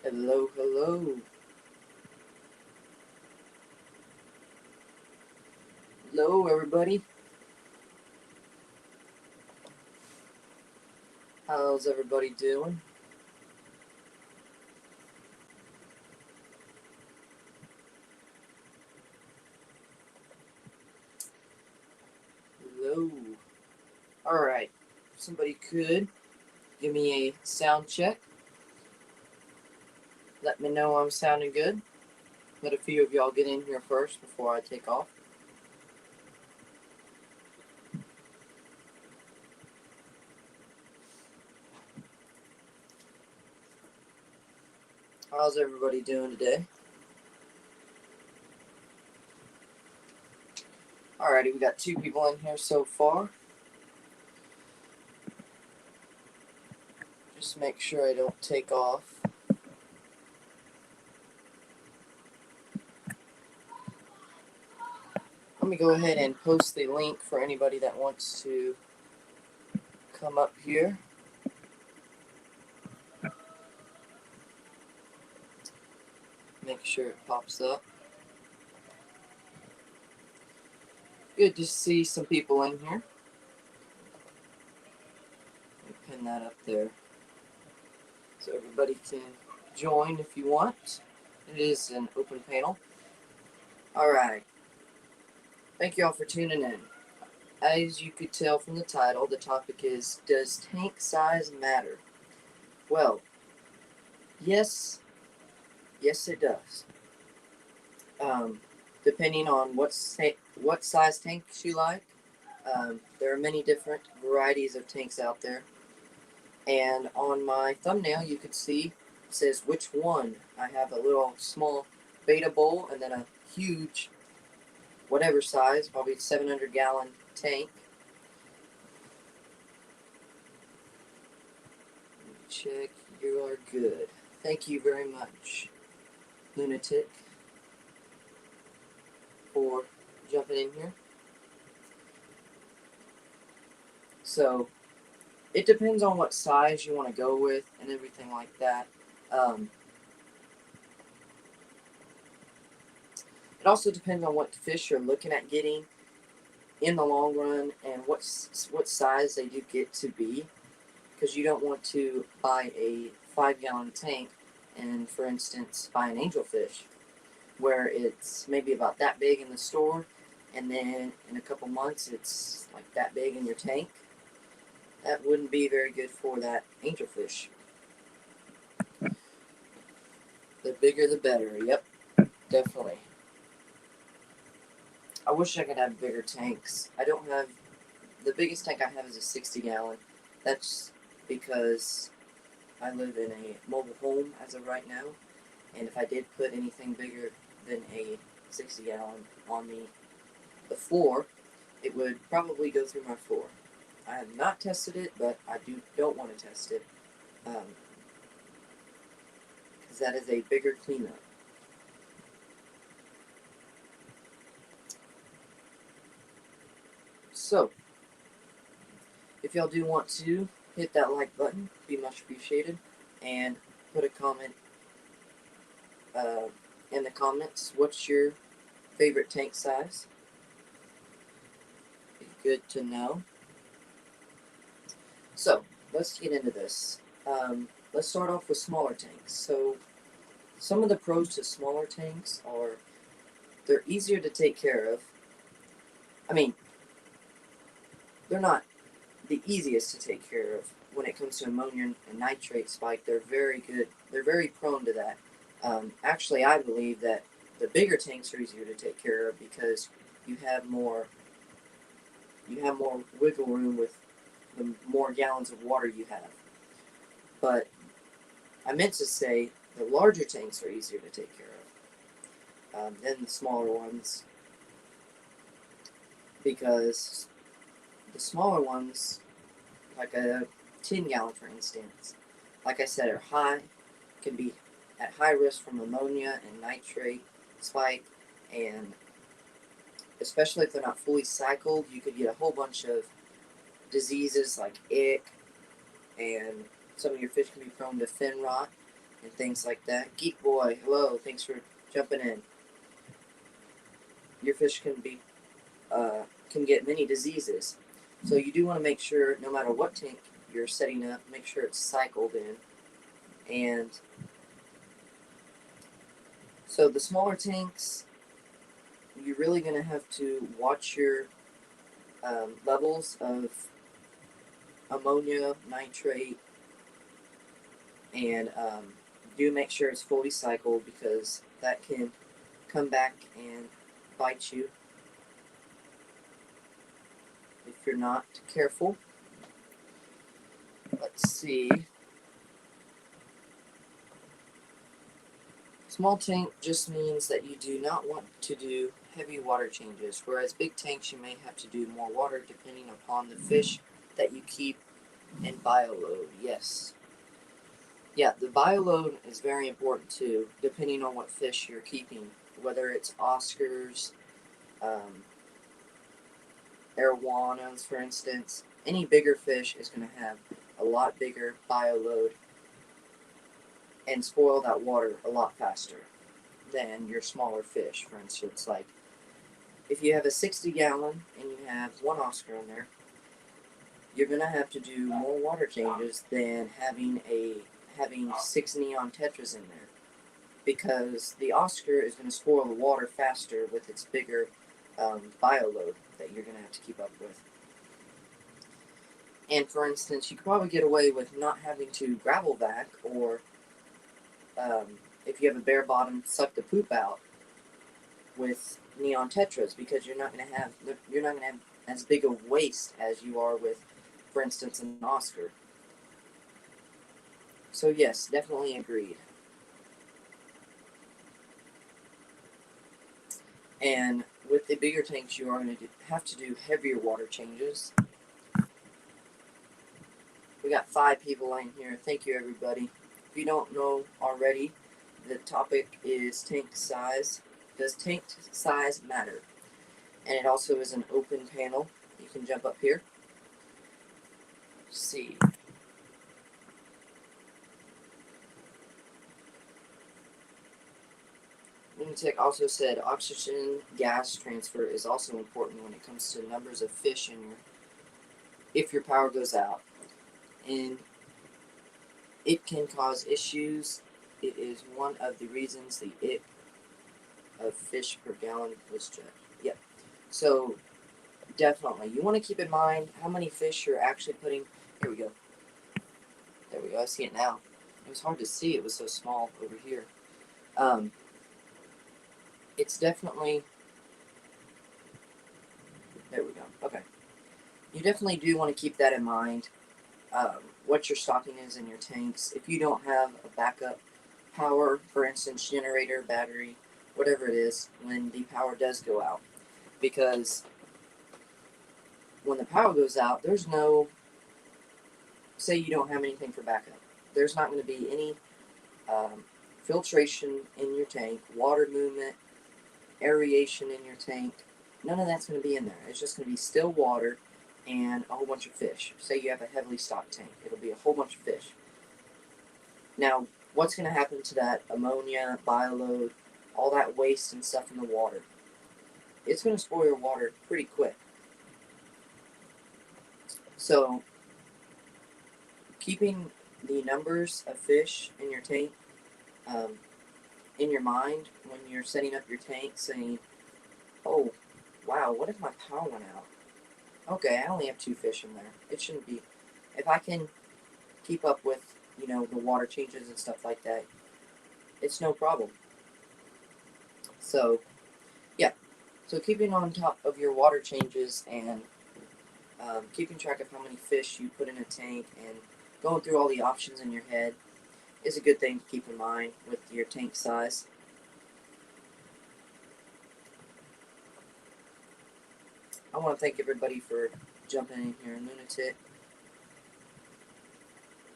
Hello, hello. Hello, everybody. How's everybody doing? Hello. Alright. Somebody could give me a sound check. Let me know I'm sounding good. Let a few of y'all get in here first before I take off. How's everybody doing today? Alrighty, we got 2 people in here so far. Just make sure I don't take off. Let me go ahead and post the link for anybody that wants to come up here. Make sure it pops up. Good to see some people in here. Let me pin that up there so everybody can join if you want. It is an open panel. Alright. Thank you all for tuning in. As you could tell from the title, the topic is, does tank size matter? Well, yes it does. Depending on what size tanks you like. There are many different varieties of tanks out there. And on my thumbnail, you could see it says which one. I have a little small beta bowl and then a huge, whatever size, probably 700-gallon tank. Let me check. You are good. Thank you very much, Lunatic, for jumping in here. So, it depends on what size you want to go with and everything like that. It also depends on what fish you're looking at getting in the long run and what size they do get to be, because you don't want to buy a 5-gallon tank and, for instance, buy an angelfish where it's maybe about that big in the store, and then in a couple months it's like that big in your tank. That wouldn't be very good for that angelfish. The bigger the better. Yep, definitely. I wish I could have bigger tanks. I don't have... The biggest tank I have is a 60-gallon. That's because I live in a mobile home as of right now, and if I did put anything bigger than a 60-gallon on the floor, it would probably go through my floor. I have not tested it, but I don't want to test it, because that is a bigger cleanup. So, if y'all do want to hit that like button, be much appreciated, and put a comment in the comments. What's your favorite tank size? Be good to know. So, let's get into this. Let's start off with smaller tanks. So, some of the pros to smaller tanks are they're easier to take care of. I mean, they're not the easiest to take care of when it comes to ammonia and nitrate spike. They're very good. They're very prone to that. Actually, I believe that the bigger tanks are easier to take care of because you have more wiggle room with the more gallons of water you have. But I meant to say the larger tanks are easier to take care of than the smaller ones, because the smaller ones, like a 10-gallon for instance, like I said, are can be at high risk from ammonia and nitrate spike, and especially if they're not fully cycled, you could get a whole bunch of diseases like ick, and some of your fish can be prone to fin rot. and things like that. Geek Boy, hello, thanks for jumping in. Your fish can get many diseases, so you do want to make sure, no matter what tank you're setting up, make sure it's cycled in. And so the smaller tanks, you're really going to have to watch your levels of ammonia, nitrate, and do make sure it's fully cycled, because that can come back and bite you if you're not careful. Let's see. Small tank just means that you do not want to do heavy water changes, whereas big tanks you may have to do more water depending upon the fish that you keep and bioload. Yes. Yeah, the bioload is very important too, depending on what fish you're keeping, whether it's Oscars, arowanas, for instance. Any bigger fish is going to have a lot bigger bioload and spoil that water a lot faster than your smaller fish. For instance, like if you have a 60-gallon and you have one Oscar in there, you're going to have to do more water changes than having 6 neon tetras in there, because the Oscar is going to spoil the water faster with its bigger bioload that you're going to have to keep up with. And for instance, you could probably get away with not having to gravel vac, or if you have a bare bottom, suck the poop out with neon tetras, because you're not going to have as big a waste as you are with, for instance, an Oscar. So yes, definitely agreed. And with the bigger tanks, you are going to have to do heavier water changes. We got 5 people in here. Thank you, everybody. If you don't know already, the topic is tank size. Does tank size matter? And it also is an open panel. You can jump up here. Let's see. Lunatic also said oxygen gas transfer is also important when it comes to numbers of fish in if your power goes out. And it can cause issues. It is one of the reasons the it of fish per gallon was judged. Yep. So definitely, you want to keep in mind how many fish you're actually putting. Here we go. There we go. I see it now. It was hard to see. It was so small over here. It's definitely. There we go. Okay. You definitely do want to keep that in mind. What your stocking is in your tanks. If you don't have a backup power, for instance, generator, battery, whatever it is, when the power does go out. Because when the power goes out, there's no, say you don't have anything for backup, there's not going to be any filtration in your tank, water movement, aeration in your tank. None of that's going to be in there. It's just going to be still water and a whole bunch of fish. Say you have a heavily stocked tank, it'll be a whole bunch of fish. Now, what's going to happen to that ammonia, bioload, all that waste and stuff in the water? It's going to spoil your water pretty quick. So, keeping the numbers of fish in your tank in your mind when you're setting up your tank, saying, oh, wow, what if my power went out? Okay, I only have 2 fish in there. It shouldn't be. If I can keep up with, the water changes and stuff like that, it's no problem. So, yeah. So keeping on top of your water changes and keeping track of how many fish you put in a tank and going through all the options in your head is a good thing to keep in mind with your tank size. I want to thank everybody for jumping in here. Lunatic,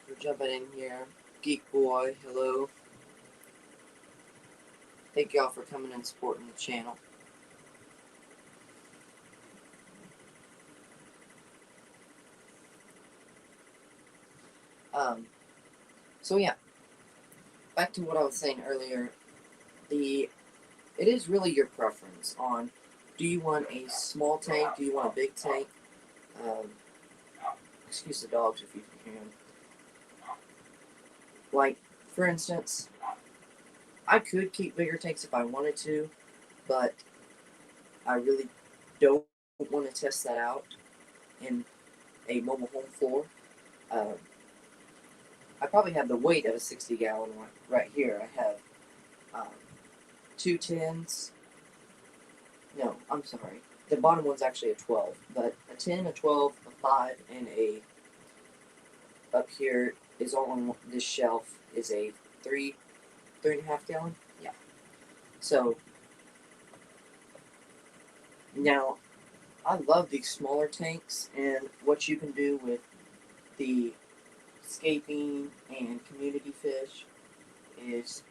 for jumping in here. Geek Boy, hello. Thank y'all for coming and supporting the channel. So yeah, back to what I was saying earlier, it is really your preference on, do you want a small tank, do you want a big tank? Um, Excuse the dogs if you can hear them. Like, for instance, I could keep bigger tanks if I wanted to, but I really don't want to test that out in a mobile home floor. Um, I probably have the weight of a 60-gallon one right here. I have um, two tens. No, I'm sorry. The bottom one's actually a 12, but a 10, a 12, a 5, and a up here is all on this shelf is a 3.5 gallon. Yeah. So now I love these smaller tanks and what you can do with the escaping and community fish is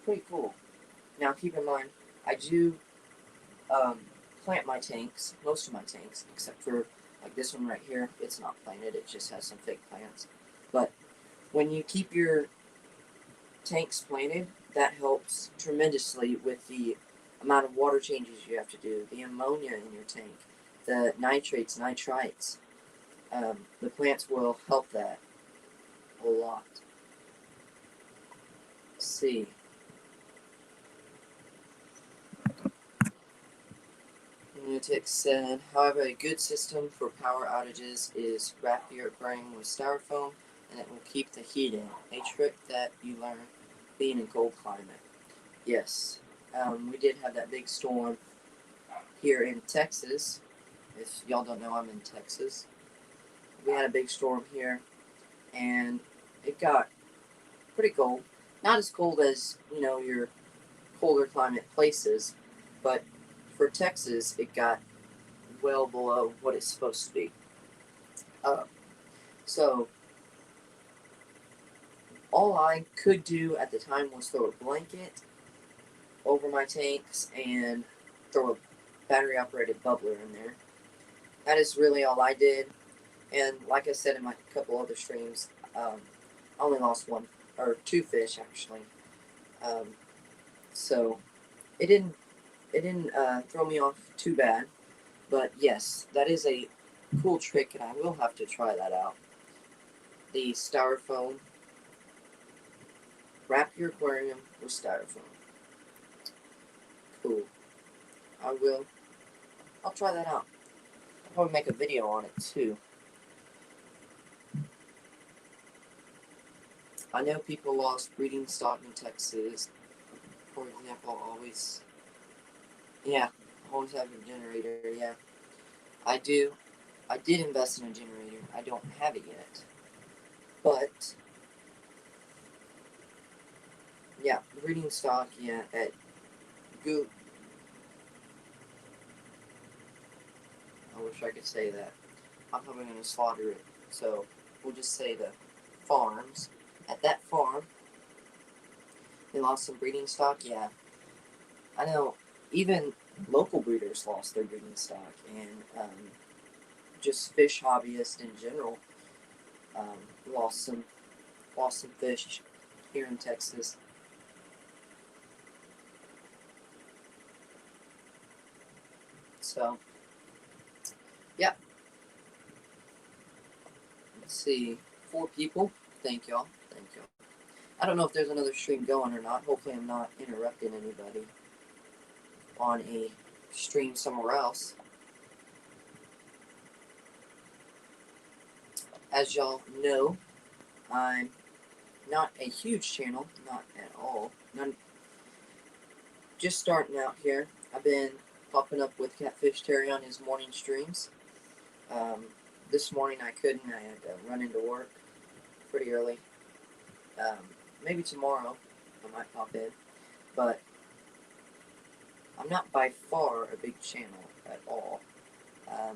pretty cool. Now keep in mind, I do plant my tanks, most of my tanks, except for like this one right here. It's not planted, it just has some fake plants. But when you keep your tanks planted, that helps tremendously with the amount of water changes you have to do, the ammonia in your tank, the nitrates, nitrites. The plants will help that a lot. Let's see. Lunatic said, however, a good system for power outages is wrap your aquarium with styrofoam and it will keep the heat in. A trick that you learn being in cold climate. Yes, we did have that big storm here in Texas. If y'all don't know, I'm in Texas. We had a big storm here and it got pretty cold. Not as cold as, your colder climate places, but for Texas, it got well below what it's supposed to be. Uh, so, all I could do at the time was throw a blanket over my tanks and throw a battery operated bubbler in there. That is really all I did. And like I said in my couple other streams, I only lost one or two fish actually. Um, so it didn't throw me off too bad. But yes, that is a cool trick, and I will have to try that out. The styrofoam. Wrap your aquarium with styrofoam. Cool. I will. I'll try that out. I'll probably make a video on it too. I know people lost breeding stock in Texas. For example, always have a generator. Yeah, I do. I did invest in a generator. I don't have it yet. But, yeah, breeding stock, yeah, at Goop. I wish I could say that. I'm probably going to slaughter it. So, we'll just say the farms. At that farm, they lost some breeding stock, yeah. I know, even local breeders lost their breeding stock, and just fish hobbyists in general lost some fish here in Texas. So, yeah. Let's see. 4 people. Thank y'all. Thank y'all. I don't know if there's another stream going or not. Hopefully I'm not interrupting anybody on a stream somewhere else. As y'all know, I'm not a huge channel. Not at all. Just starting out here. I've been popping up with Catfish Terry on his morning streams. This morning I couldn't. I had to run into work pretty early. Maybe tomorrow I might pop in. But I'm not by far a big channel at all. I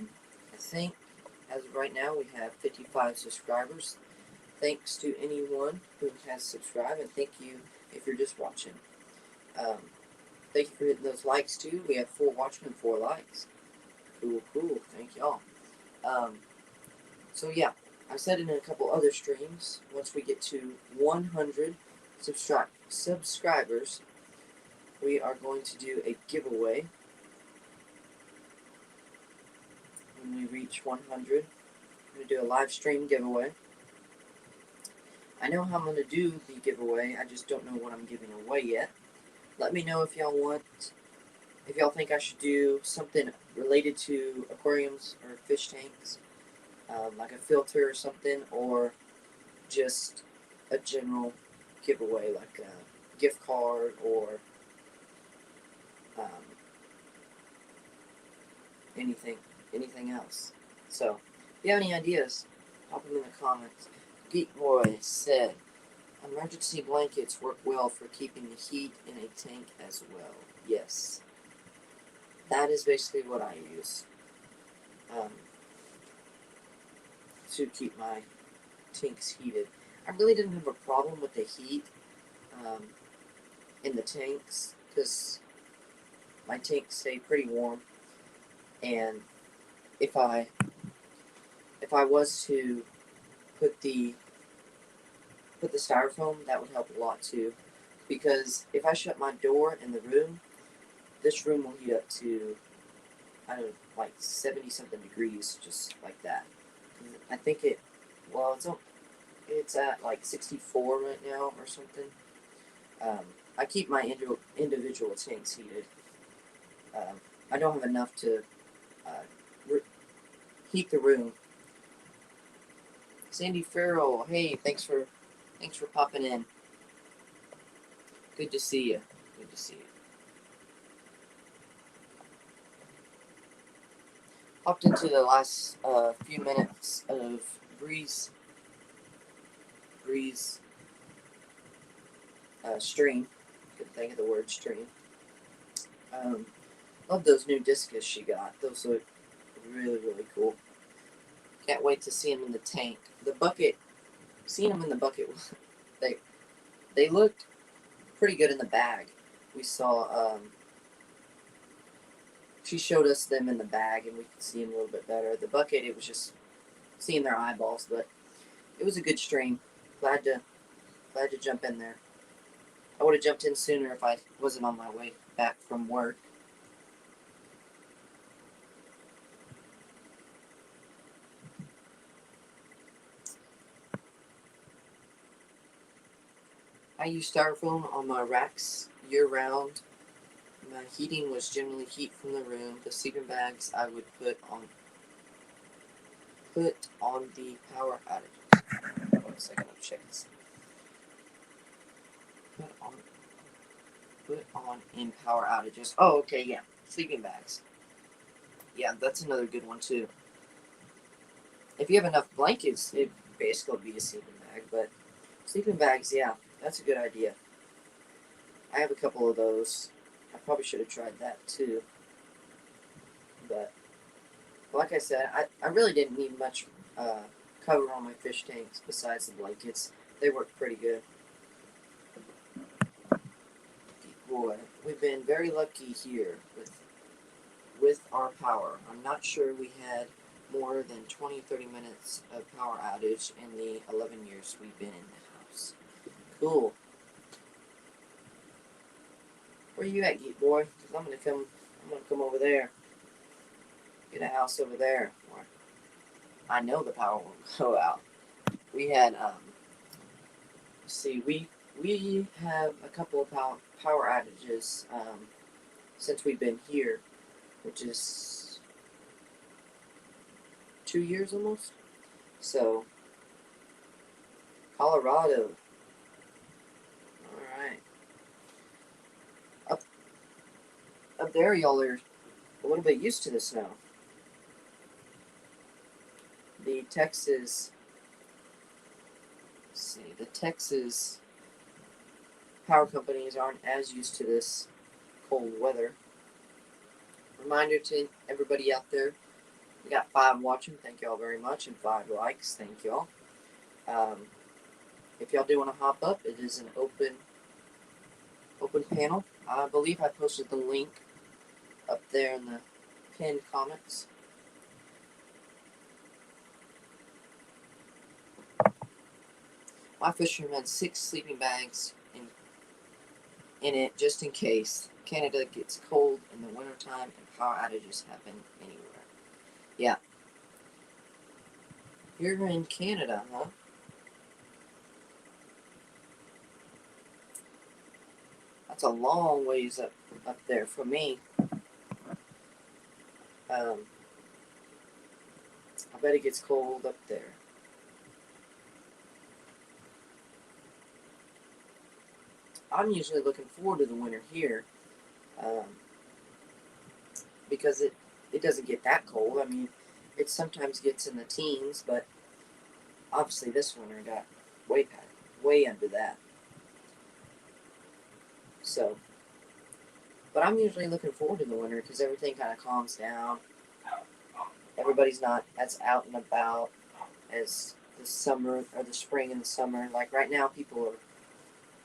think as of right now we have 55 subscribers. Thanks to anyone who has subscribed, and thank you if you're just watching. Thank you for hitting those likes too. We have 4 watchmen and 4 likes. Cool, cool. Thank y'all. So yeah, I said it in a couple other streams. Once we get to 100 subscribers, we are going to do a giveaway when we reach 100. I'm going to do a live stream giveaway. I know how I'm going to do the giveaway, I just don't know what I'm giving away yet. Let me know if y'all think I should do something related to aquariums or fish tanks, like a filter or something, or just a general giveaway, like a gift card or anything else. So, if you have any ideas, pop them in the comments. Geek Boy said, emergency blankets work well for keeping the heat in a tank as well. Yes. That is basically what I use to keep my tanks heated. I really didn't have a problem with the heat in the tanks because my tanks stay pretty warm, and if I was to put the styrofoam, that would help a lot too, because if I shut my door in the room, this room will heat up to, I don't know, like 70 something degrees, just like that. I think it's at like 64 right now or something. I keep my individual tanks heated. I don't have enough to heat the room. Sandy Farrell, hey, thanks for popping in. Good to see you. Good to see you. Hopped into the last few minutes of Bree's stream. Couldn't think of the word stream. Love those new discus she got. Those look really, really cool. Can't wait to see them in the tank. The bucket, seeing them in the bucket, they looked pretty good in the bag. We saw, she showed us them in the bag and we could see them a little bit better. The bucket, it was just seeing their eyeballs, but it was a good stream. Glad to jump in there. I would have jumped in sooner if I wasn't on my way back from work. I use styrofoam on my racks year-round. My heating was generally heat from the room. The sleeping bags I would put on the power outage. 1 second, I'll check this. Put on in power outages. Oh, okay, yeah. Sleeping bags. Yeah, that's another good one too. If you have enough blankets, it basically would be a sleeping bag, but sleeping bags, yeah, that's a good idea. I have a couple of those. I probably should have tried that too. But like I said, I really didn't need much cover on my fish tanks besides the blankets. They work pretty good. Boy, we've been very lucky here with our power. I'm not sure we had more than 20-30 minutes of power outage in the 11 years we've been in the house. Cool. Where you at, Geek Boy? 'Cause I'm gonna come over there. Get a house over there. I know the power will go out. We had let's see, we have a couple of power outages since we've been here, which is 2 years almost. So Colorado. Alright. Up there y'all are a little bit used to the snow. The Texas power companies aren't as used to this cold weather. Reminder to everybody out there, we got 5 watching, thank y'all very much, and 5 likes, thank y'all. If y'all do want to hop up, it is an open panel. I believe I posted the link up there in the pinned comments. My fish room had 6 sleeping bags in in it just in case Canada gets cold in the wintertime and power outages happen anywhere. Yeah. You're in Canada, huh? That's a long ways up there for me. I bet it gets cold up there. I'm usually looking forward to the winter here because it doesn't get that cold. I mean, it sometimes gets in the teens, but obviously this winter got way under that. So, but I'm usually looking forward to the winter because everything kind of calms down. Everybody's not as out and about as the summer or the spring and the summer. Like right now, people are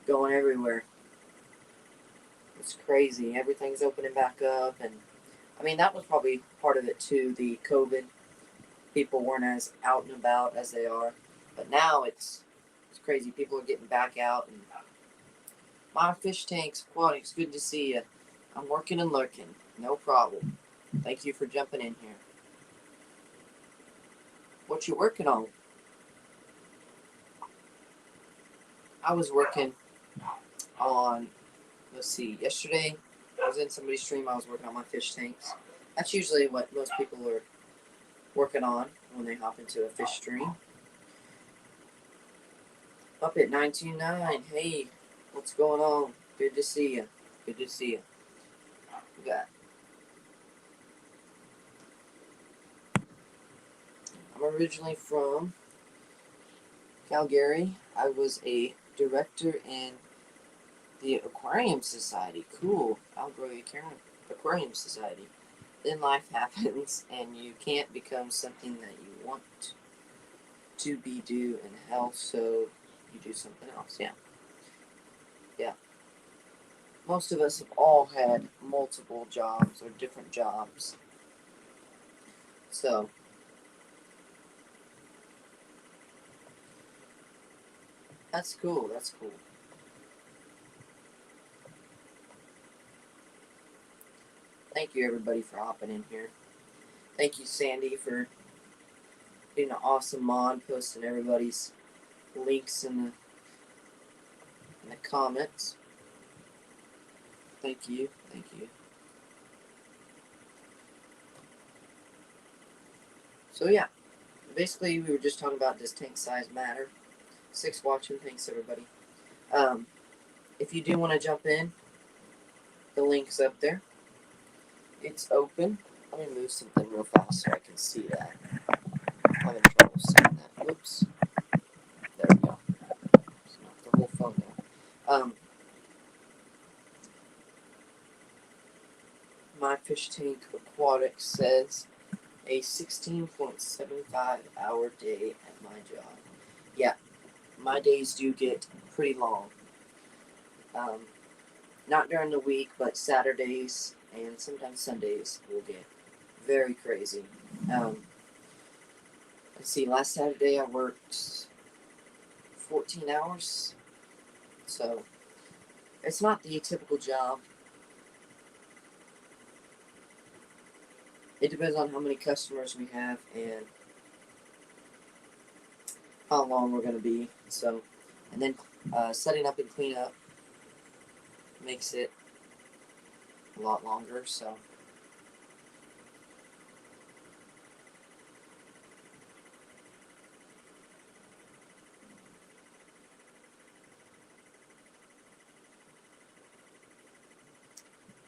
going everywhere. It's crazy. Everything's opening back up, and I mean that was probably part of it too. The COVID, people weren't as out and about as they are, but now it's crazy. People are getting back out, and my fish tanks, aquatics, good to see you. I'm working and lurking, no problem. Thank you for jumping in here. What you working on? I was working on, let's see, yesterday I was in somebody's stream. I was working on my fish tanks. That's usually what most people are working on when they hop into a fish stream. Muppet 929, hey, what's going on? Good to see you. Good to see you. We got. I'm originally from Calgary. I was a director in the Aquarium Society. Cool. Calgary Aquarium Society. Then life happens and you can't become something that you want to be do in health, so you do something else. Yeah. Yeah. Most of us have all had multiple jobs or different jobs. So that's cool. That's cool. Thank you, everybody, for hopping in here. Thank you, Sandy, for being an awesome mod, posting everybody's links in the comments. Thank you. Thank you. So, yeah. Basically, we were just talking about does tank size matter. 6 watching. Thanks, everybody. If you do want to jump in, the link's up there. It's open. Let me move something real fast so I can see that. I'm having trouble seeing that. Whoops. There we go. Just knocked the whole phone down. My fish tank aquatics says a 16.75 hour day at my job. Yeah, my days do get pretty long. Not during the week, but Saturdays and sometimes Sundays will get very crazy. Let's see, last Saturday I worked 14 hours. So it's not the typical job. It depends on how many customers we have and how long we're going to be. So, and then setting up and clean up makes it a lot longer. So,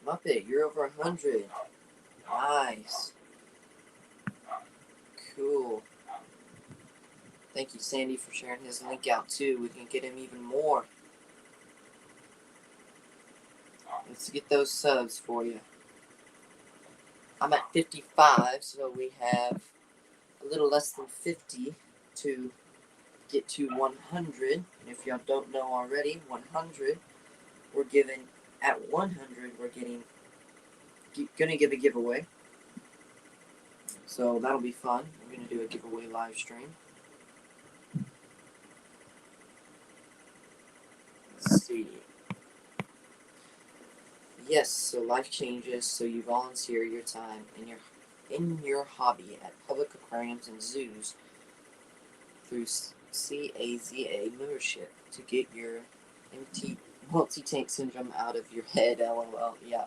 Muppet, you're over 100. Nice. Cool. Thank you, Sandy, for sharing his link out too. We can get him even more. Let's get those subs for you. I'm at 55, so we have a little less than 50 to get to 100. And if y'all don't know already, 100, we're giving, at 100, we're gonna give a giveaway. So that'll be fun. We're gonna do a giveaway live stream. Let's see. yes, so life changes, so you volunteer your time in your hobby at public aquariums and zoos through CAZA membership to get your multi-tank syndrome out of your head, lol. Yeah.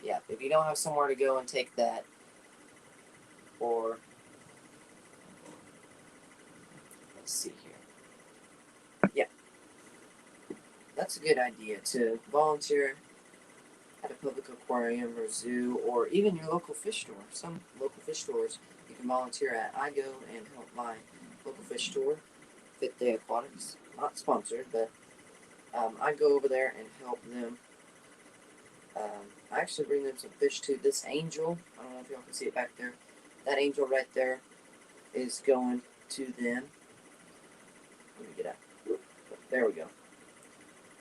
Yeah, if you don't have somewhere to go and take that, or let's see here. Yeah, that's a good idea to volunteer at a public aquarium or zoo, or even your local fish store. Some local fish stores you can volunteer at. I go and help my local fish store, Fit Day Aquatics. Not sponsored, but I go over there and help them. I actually bring them some fish too. This angel, I don't know if y'all can see it back there. That angel right there is going to them. Let me get out. There we go.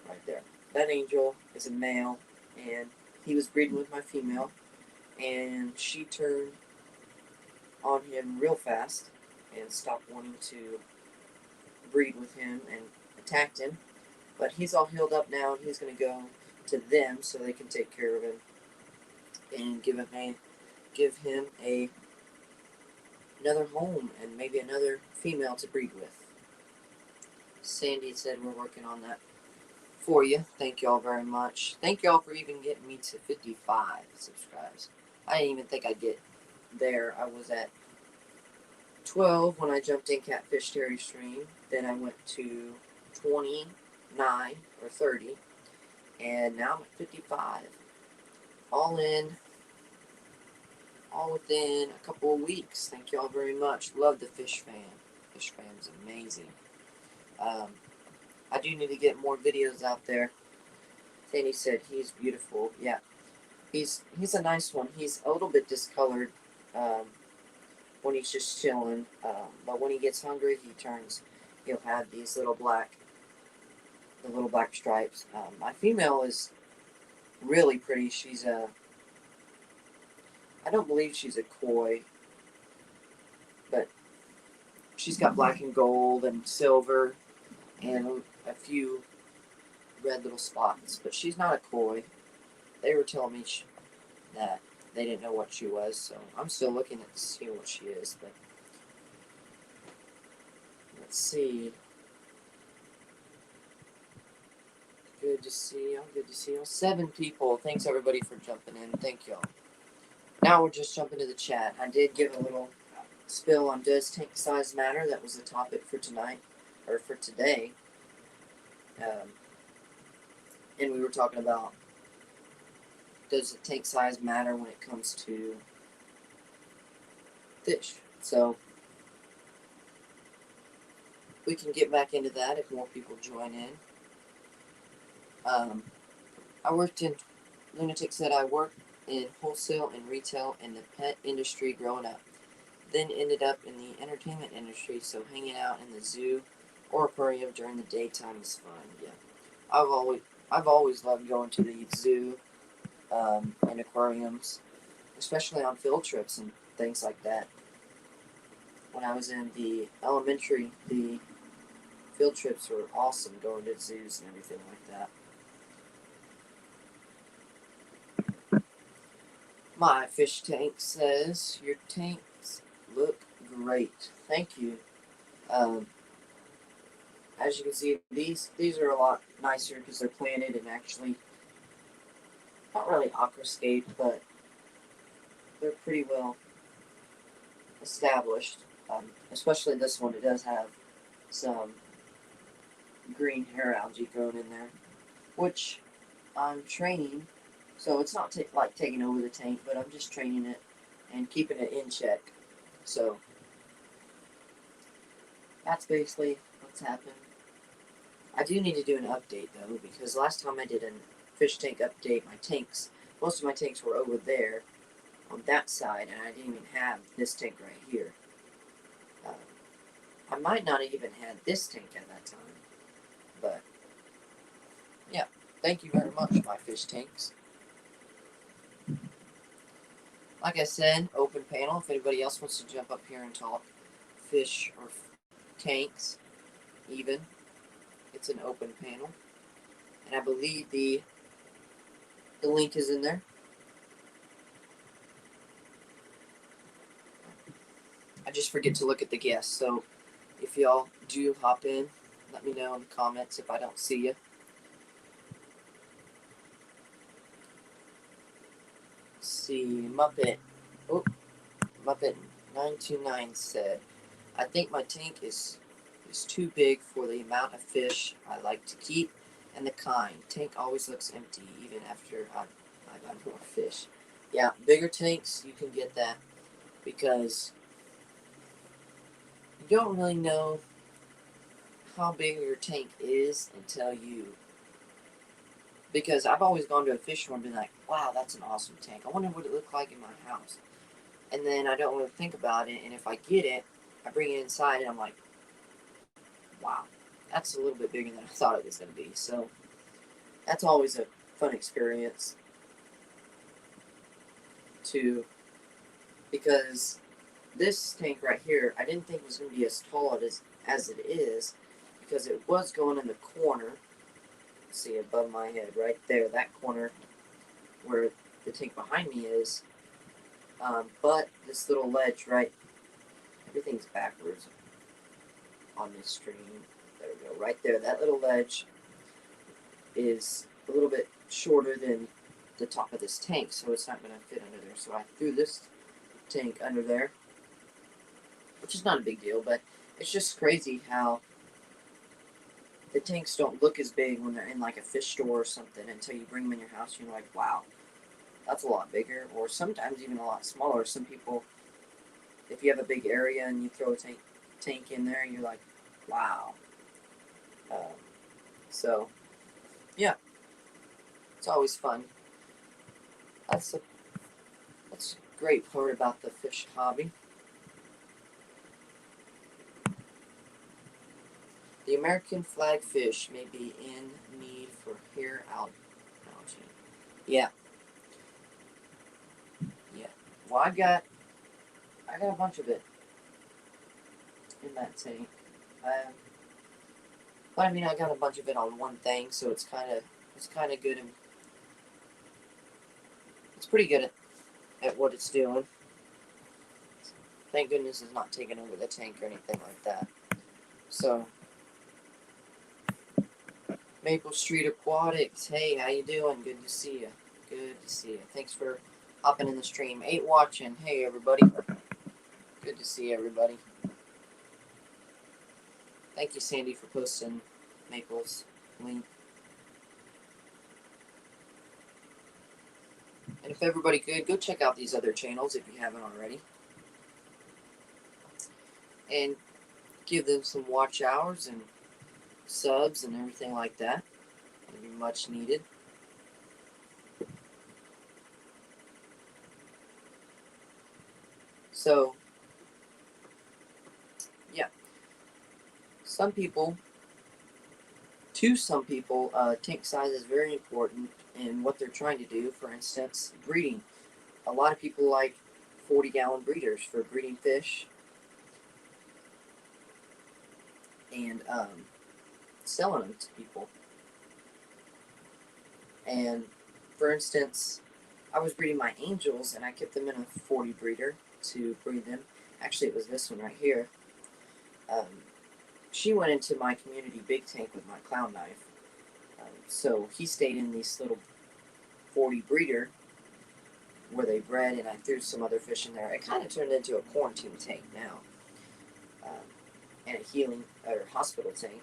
Right there. That angel is a male, and he was breeding with my female, and she turned on him real fast and stopped wanting to breed with him and attacked him. But he's all healed up now, and he's going to go to them so they can take care of him and give him another home and maybe another female to breed with. Sandy said we're working on that for you. Thank y'all very much. Thank y'all for even getting me to 55 subscribes. I didn't even think I'd get there. I was at 12 when I jumped in Catfish Terry Stream. Then I went to 29 or 30. And now I'm at 55. All within a couple of weeks. Thank y'all very much. Love the Fish Fan. Fish Fan's amazing. I do need to get more videos out there. Tanny said he's beautiful. Yeah, he's a nice one. He's a little bit discolored when he's just chilling, but when he gets hungry, he'll have these little black stripes. My female is really pretty. I don't believe she's a koi, but she's got black and gold and silver and a few red little spots, but she's not a koi. They were telling me that they didn't know what she was, so I'm still looking at seeing what she is, but let's see. Good to see y'all. Good to see y'all. 7 people. Thanks everybody for jumping in. Thank y'all. Now we're just jumping to the chat. I did give a little spill on does tank size matter. That was the topic for tonight, or for today. And we were talking about, does the tank size matter when it comes to fish? So we can get back into that if more people join in. Lunatic said I worked in wholesale and retail in the pet industry growing up. Then ended up in the entertainment industry, so hanging out in the zoo or aquarium during the daytime is fun. Yeah, I've always loved going to the zoo and aquariums, especially on field trips and things like that. When I was in the elementary, the field trips were awesome, going to zoos and everything like that. My fish tank says, your tanks look great. Thank you. As you can see, these are a lot nicer because they're planted and actually not really aquascape, but they're pretty well established. Especially this one, it does have some green hair algae growing in there, which I'm training. So it's not like taking over the tank, but I'm just training it and keeping it in check. So that's basically what's happened. I do need to do an update though, because last time I did a fish tank update, most of my tanks were over there on that side, and I didn't even have this tank right here. I might not have even had this tank at that time, but yeah, thank you very much, my fish tanks. Like I said, open panel. If anybody else wants to jump up here and talk fish or tanks, even, it's an open panel. And I believe the The link is in there. I just forget to look at the guests, so if y'all do hop in, let me know in the comments if I don't see you. Let's see, Muppet. Oh, Muppet 929 said, I think my tank is too big for the amount of fish I like to keep and the kind. Tank always looks empty even after I buy more fish. Yeah, bigger tanks, you can get that because you don't really know how big your tank is until because I've always gone to a fish store and been like, wow, that's an awesome tank. I wonder what it looked like in my house. And then I don't really think about it, and if I get it, I bring it inside and I'm like, wow, that's a little bit bigger than I thought it was going to be. So that's always a fun experience too, because this tank right here, I didn't think was going to be as tall as it is, because it was going in the corner. See, above my head, right there, that corner where the tank behind me is. But this little ledge, right, everything's backwards on this stream. There we go, right there. That little ledge is a little bit shorter than the top of this tank, so it's not going to fit under there. So I threw this tank under there, which is not a big deal, but it's just crazy how the tanks don't look as big when they're in like a fish store or something until you bring them in your house. You're like, wow, that's a lot bigger, or sometimes even a lot smaller. Some people, if you have a big area and you throw a tank in there, you're like, wow. So, yeah, it's always fun. That's a great part about the fish hobby. The American flagfish may be in need for hair algae. Yeah. Yeah. Well, I got a bunch of it in that tank. But I mean, I got a bunch of it on one thing, so it's kind of good, and it's pretty good at what it's doing. Thank goodness it's not taking over the tank or anything like that. So, Maple Street Aquatics, hey, how you doing? Good to see you. Good to see you. Thanks for hopping in the stream. 8 watching. Hey, everybody. Good to see everybody. Thank you, Sandy, for posting Maple's link. And if everybody could, go check out these other channels if you haven't already. And give them some watch hours and subs and everything like that. It'd be much needed. So, yeah. To some people, tank size is very important in what they're trying to do. For instance, breeding. A lot of people like 40-gallon breeders for breeding fish and selling them to people. And for instance, I was breeding my angels and I kept them in a 40 breeder to breed them. Actually, it was this one right here. She went into my community big tank with my clown knife. So he stayed in this little 40 breeder where they bred, and I threw some other fish in there. It kind of turned into a quarantine tank now, and a healing or hospital tank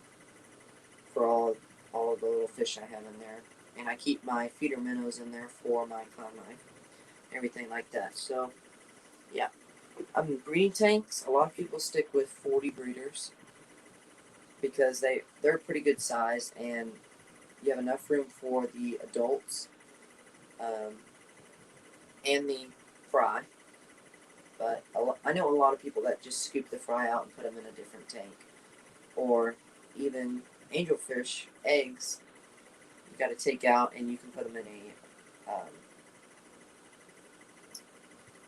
for all of the little fish I have in there. And I keep my feeder minnows in there for my clown knife, everything like that. So, yeah. Breeding tanks, a lot of people stick with 40 breeders because they're pretty good size, and you have enough room for the adults and the fry. But I know a lot of people that just scoop the fry out and put them in a different tank. Or even angelfish eggs, you got to take out and you can put them in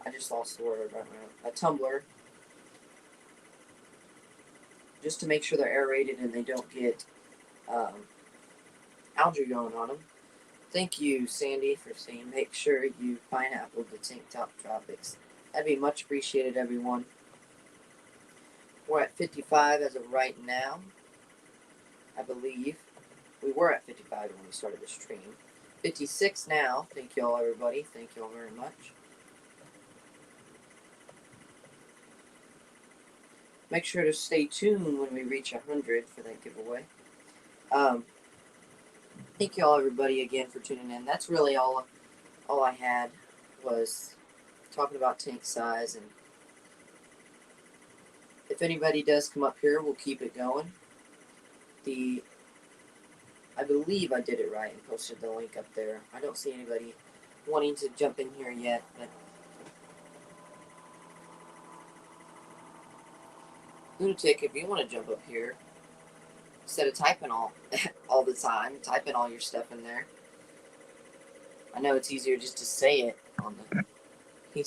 I just lost the word right now. A tumbler, just to make sure they're aerated and they don't get algae going on them. Thank you, Sandy, for saying make sure you pineapple the tank top tropics. That'd be much appreciated, everyone. We're at 55 as of right now, I believe. We were at 55 when we started the stream. 56 now. Thank you all, everybody. Thank you all very much. Make sure to stay tuned when we reach 100 for that giveaway. Thank you all, everybody, again for tuning in. That's really all I had was talking about tank size. And if anybody does come up here, we'll keep it going. I believe I did it right and posted the link up there. I don't see anybody wanting to jump in here yet, but Lunatic, if you want to jump up here, instead of typing all the time, type in all your stuff in there. I know it's easier just to say it on the. He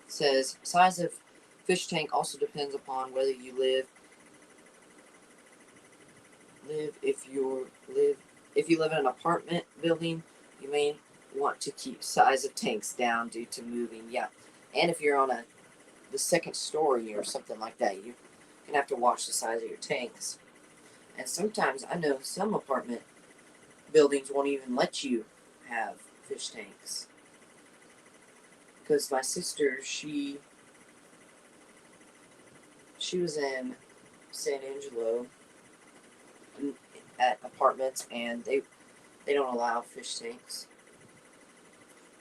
says size of fish tank also depends upon whether you live if you live in an apartment building, you may want to keep size of tanks down due to moving. Yeah, and if you're on the second story or something like that, you're gonna have to watch the size of your tanks. And sometimes I know some apartment buildings won't even let you have fish tanks. Because my sister, she was in San Angelo at apartments, and they don't allow fish tanks.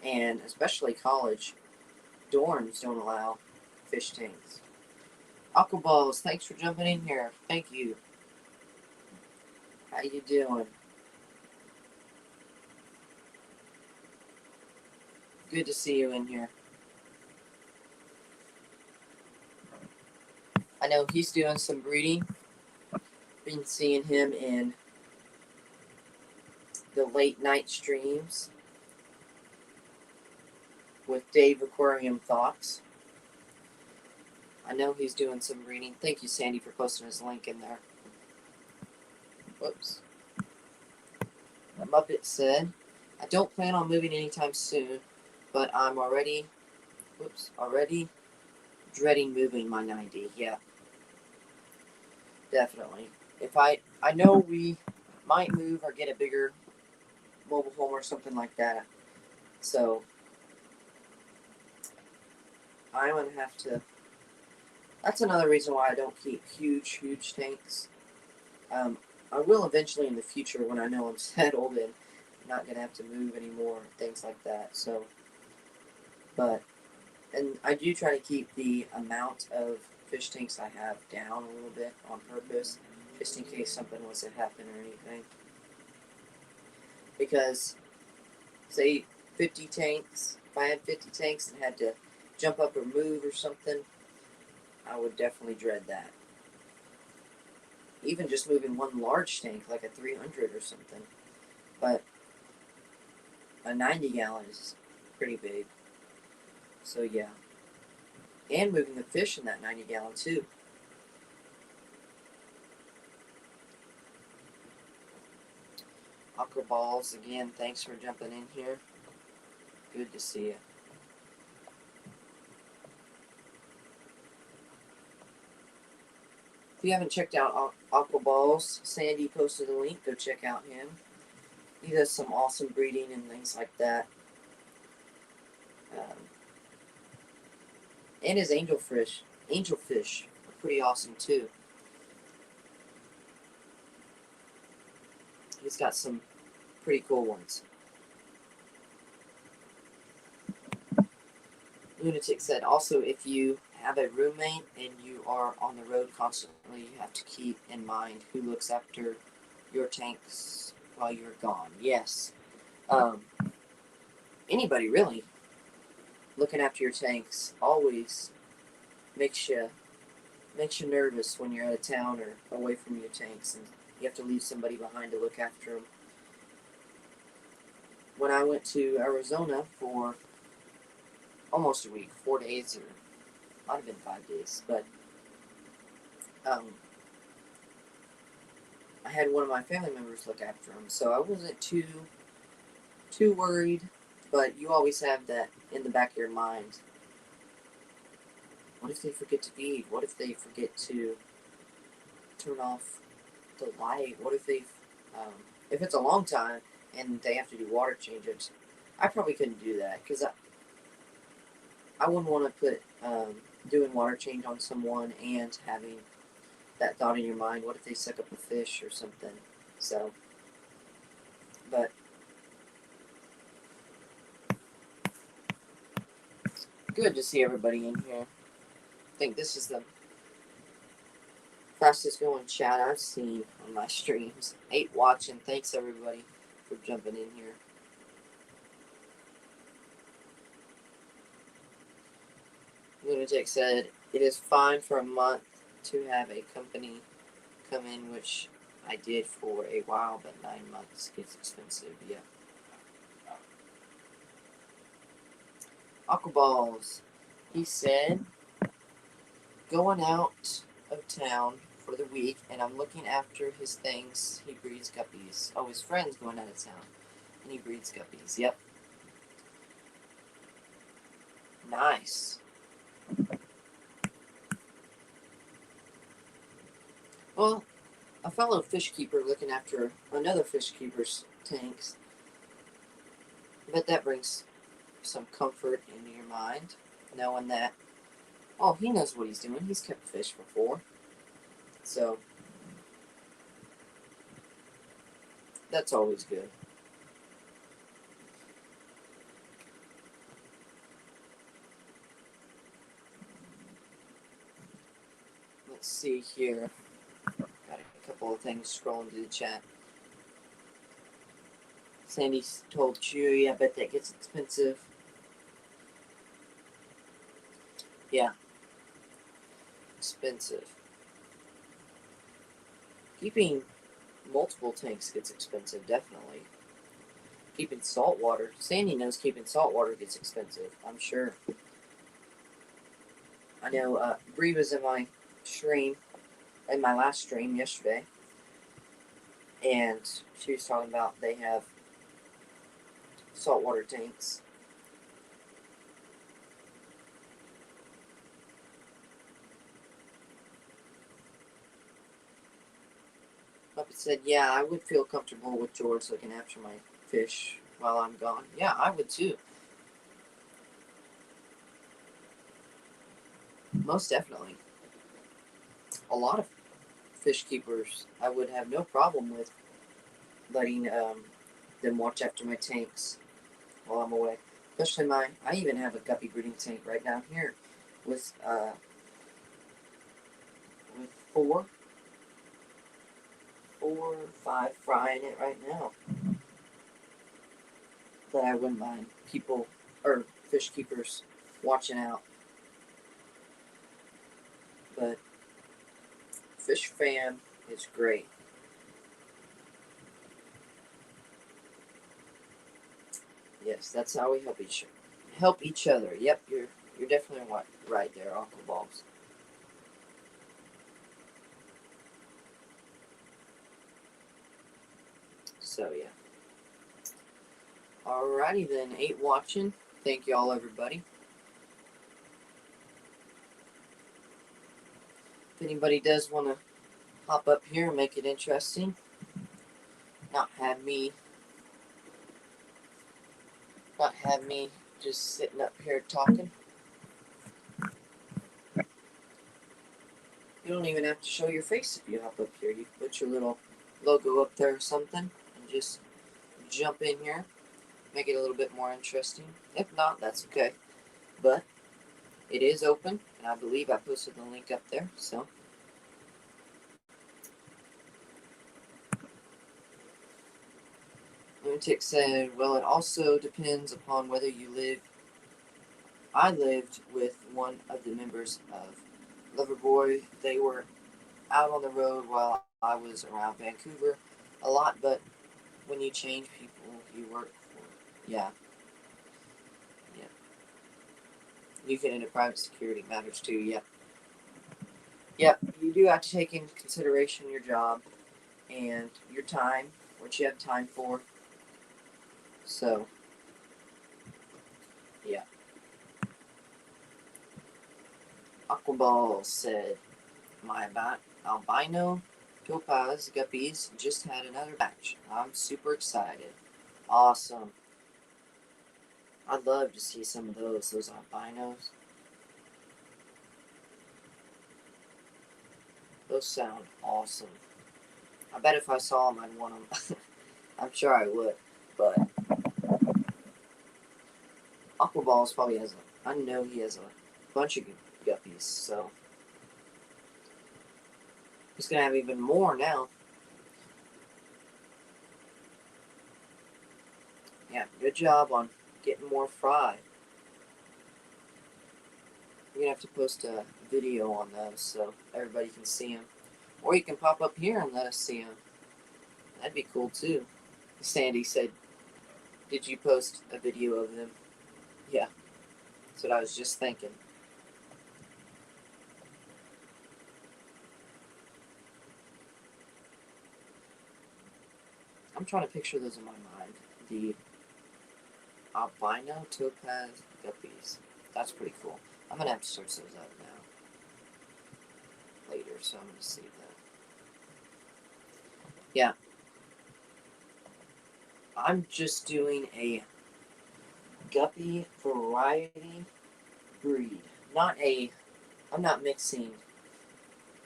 And especially college dorms don't allow fish tanks. Aquaballs, thanks for jumping in here. Thank you. How you doing? Good to see you in here. I know he's doing some breeding. Been seeing him in the late night streams with Dave Aquarium Thoughts. I know he's doing some breeding. Thank you, Sandy, for posting his link in there. Whoops. The Muppet said, I don't plan on moving anytime soon, but I'm already dreading moving my 90. Yeah, definitely. If I know we might move or get a bigger mobile home or something like that. So I'm going to have to. That's another reason why I don't keep huge and I will eventually in the future when I know I'm settled and not going to have to move anymore, things like that. So, and I do try to keep the amount of fish tanks I have down a little bit on purpose, just in case something was to happen or anything. Because, say, 50 tanks, if I had 50 tanks and had to jump up or move or something, I would definitely dread that. Even just moving one large tank, like a 300 or something. But a 90 gallon is pretty big. So yeah. And moving the fish in that 90 gallon too. Aquaballs, again, thanks for jumping in here. Good to see you. If you haven't checked out Aquaballs, Sandy posted a link. Go check out him. He does some awesome breeding and things like that. And his angelfish are pretty awesome too. He's got some pretty cool ones. Lunatic said, also, if you have a roommate and you are on the road constantly, you have to keep in mind who looks after your tanks while you're gone. Yes. Anybody really looking after your tanks always makes you nervous when you're out of town or away from your tanks and you have to leave somebody behind to look after them. When I went to Arizona for almost a week, 4 days, or might have been 5 days, but I had one of my family members look after him, so I wasn't too too worried, but you always have that in the back of your mind. What if they forget to feed? What if they forget to turn off the light? What if if it's a long time and they have to do water changes? I probably couldn't do that because I wouldn't want to put doing water change on someone and having that thought in your mind. What if they suck up a fish or something? So, but good to see everybody in here. I think this is the fastest going chat I've seen on my streams. 8 watching. Thanks everybody for jumping in here. Lunatic said, it is fine for a month to have a company come in, which I did for a while, but 9 months gets expensive. Yeah. Aquaballs. He said, going out of town for the week, and I'm looking after his things. He breeds guppies. Oh, his friend's going out of town, and he breeds guppies. Yep. Nice. Well, a fellow fish keeper looking after another fish keeper's tanks. But that brings some comfort into your mind, knowing that, oh, he knows what he's doing. He's kept fish before. So, that's always good. Let's see here. Got a couple of things scrolling through the chat. Sandy's told Chewy, I bet that gets expensive. Yeah. Expensive. Keeping multiple tanks gets expensive, definitely. Keeping salt water. Sandy knows keeping salt water gets expensive, I'm sure. I know Bree was in my stream, in my last stream yesterday, and she was talking about they have saltwater tanks. Muppet said, yeah, I would feel comfortable with George looking after my fish while I'm gone. Yeah, I would too. Most definitely. A lot of fish keepers, I would have no problem with letting them watch after my tanks while I'm away. Especially I even have a guppy breeding tank right down here with 4 or 5 fry in it right now. That I wouldn't mind people or fish keepers watching out. But Fish Fam is great. Yes, that's how we help each other. Yep, you're definitely right there, Aquaballs. So yeah. Alrighty then, 8 watching. Thank y'all, everybody. If anybody does want to hop up here and make it interesting, not have me just sitting up here talking. You don't even have to show your face if you hop up here. You can put your little logo up there or something and just jump in here, make it a little bit more interesting. If not, that's okay. But it is open, and I believe I posted the link up there, so. Lunatic said, well, it also depends upon whether you live. I lived with one of the members of Loverboy. They were out on the road while I was around Vancouver a lot, but when you change people you work for, yeah. You get into private security matters too, yep. Yep, you do have to take into consideration your job and your time, what you have time for. So, yeah. Aquaballs said, my albino topaz guppies just had another batch. I'm super excited. Awesome. I'd love to see some of those albinos. Those sound awesome. I bet if I saw them, I'd want them. I'm sure I would. But Aquaballs probably has I know he has a bunch of guppies, so he's gonna have even more now. Yeah, good job on getting more fry. We're gonna have to post a video on those so everybody can see them. Or you can pop up here and let us see them. That'd be cool too. Sandy said, did you post a video of them? Yeah, that's what I was just thinking. I'm trying to picture those in my mind. The albino topaz guppies. That's pretty cool. I'm going to have to search those up now. Later, so I'm going to save that. Yeah. I'm just doing a guppy variety breed. I'm not mixing.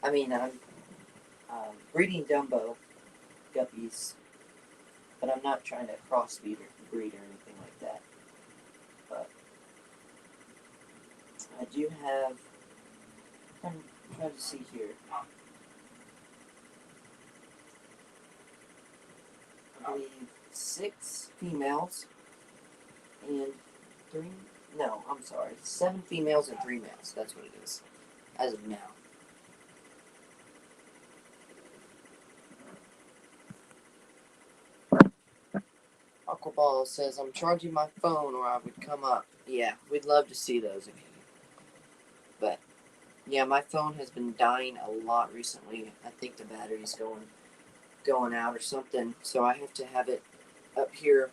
I mean, I'm breeding Dumbo guppies, but I'm not trying to crossbreed or anything like that. But I do have. I'm trying to see here. I believe 6 females and 7 females and 3 males. That's what it is, as of now. Aquaball says, I'm charging my phone or I would come up. Yeah, we'd love to see those of you. But, yeah, my phone has been dying a lot recently. I think the battery's going out or something. So I have to have it up here.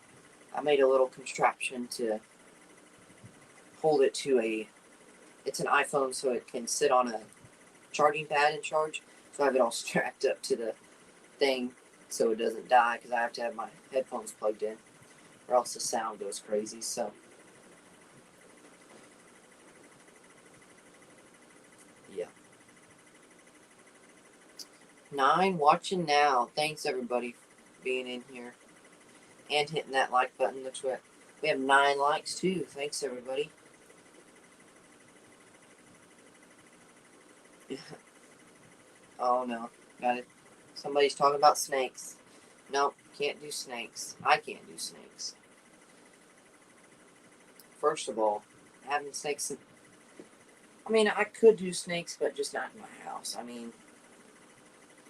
I made a little contraption to hold it to it's an iPhone, so it can sit on a charging pad and charge. So I have it all strapped up to the thing so it doesn't die, because I have to have my headphones plugged in or else the sound goes crazy. So yeah. 9 watching now. Thanks everybody for being in here and hitting that like button. Looks like we have 9 likes too. Thanks everybody. Oh no, got it. Somebody's talking about snakes. Nope, can't do snakes. I can't do snakes. First of all, having snakes I mean, I could do snakes, but just not in my house. I mean,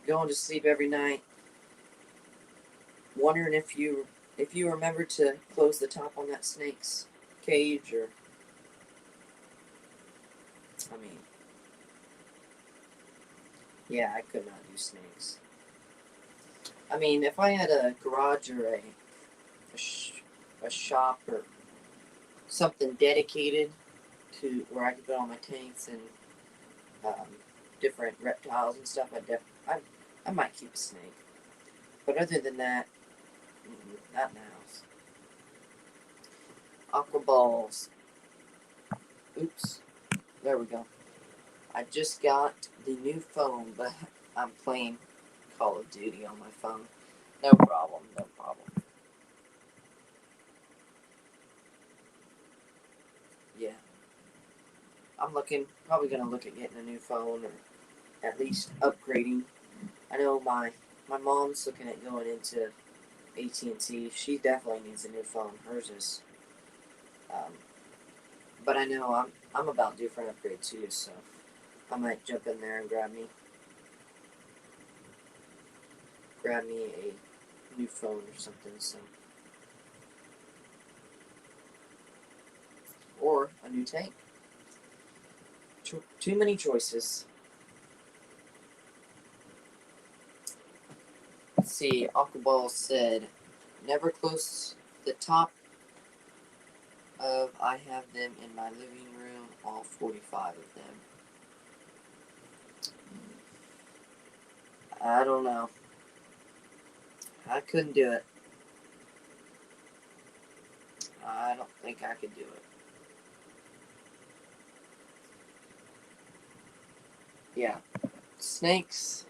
going to sleep every night, wondering if you remember to close the top on that snake's cage, or I mean, yeah, I could not do snakes. I mean, if I had a garage or a shop or something dedicated to where I could put all my tanks and different reptiles and stuff, I might keep a snake. But other than that, not in the house. Aquaballs. Oops. There we go. I just got the new phone, but I'm playing Call of Duty on my phone. No problem, no problem. Yeah. I'm probably going to look at getting a new phone, or at least upgrading. I know my mom's looking at going into AT&T. She definitely needs a new phone. Hers is, but I know I'm about due for an upgrade too, so I might jump in there and grab me a new phone or something. So, or a new tank. Too many choices. Let's see. Aquaball said, never close the top of, I have them in my living room, all 45 of them. I don't know. I couldn't do it. I don't think I could do it. Yeah. Snakes.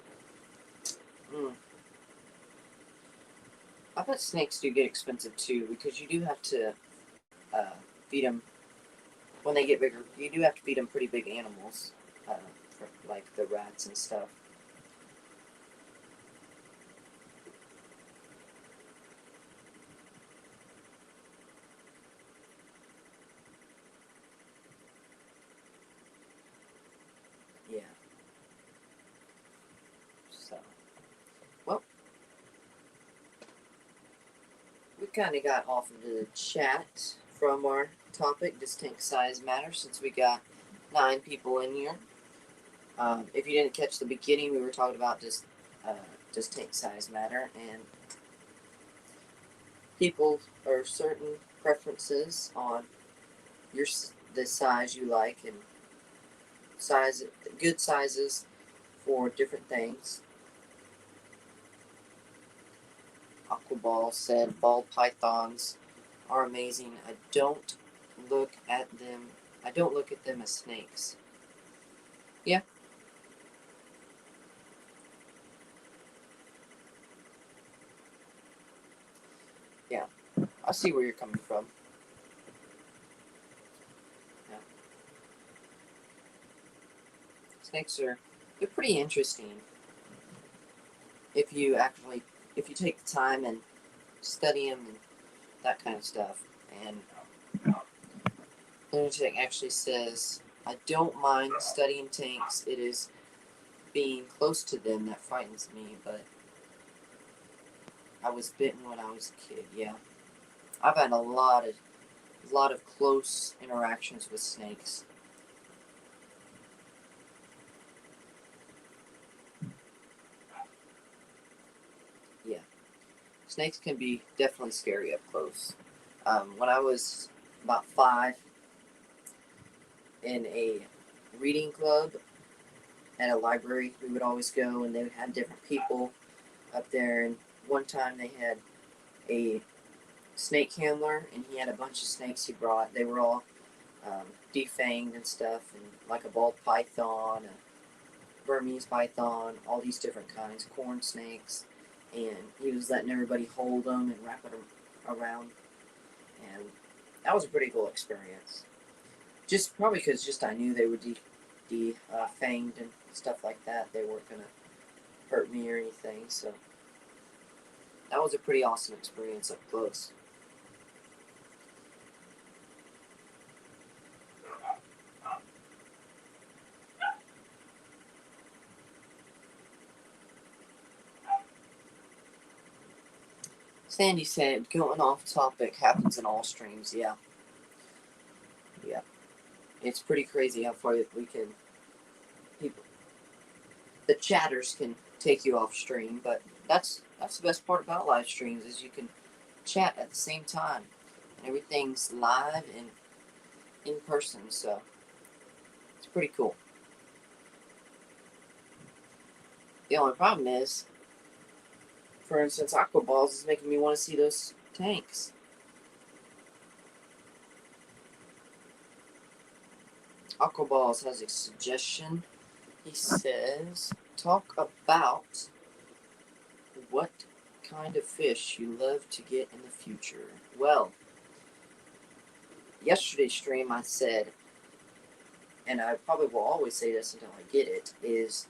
I bet snakes do get expensive too, because you do have to feed them when they get bigger. You do have to feed them pretty big animals, like the rats and stuff. Yeah. So, well, we kind of got off of the chat from our topic, does tank size matter, since we got 9 people in here. If you didn't catch the beginning, we were talking about does tank size matter, and people are certain preferences on the size you like, and good sizes for different things. Aquaballs said ball pythons are amazing. I don't look at them as snakes. Yeah. Yeah. I see where you're coming from. Yeah. Snakes they're pretty interesting if you take the time and study them and that kind of stuff. And Lunatic actually says, I don't mind studying tanks. It is being close to them that frightens me, but I was bitten when I was a kid. Yeah. I've had a lot of close interactions with snakes. Yeah. Snakes can be definitely scary up close. When I was about 5, in a reading club at a library, we would always go, and they would have different people up there. And one time they had a snake handler, and he had a bunch of snakes he brought. They were all defanged and stuff, and like a ball python, a Burmese python, all these different kinds, corn snakes. And he was letting everybody hold them and wrap them around, and that was a pretty cool experience. Just probably because I knew they were defanged and stuff like that. They weren't gonna hurt me or anything, so that was a pretty awesome experience up close. Sandy said, going off topic, happens in all streams. Yeah. Yeah. It's pretty crazy how far the chatters can take you off stream, but that's the best part about live streams is you can chat at the same time. And everything's live and in person, so it's pretty cool. The only problem is, for instance, Aquaballs is making me want to see those tanks. Aquaballs has a suggestion. He says, talk about what kind of fish you love to get in the future. Well, yesterday's stream I said, and I probably will always say this until I get it, is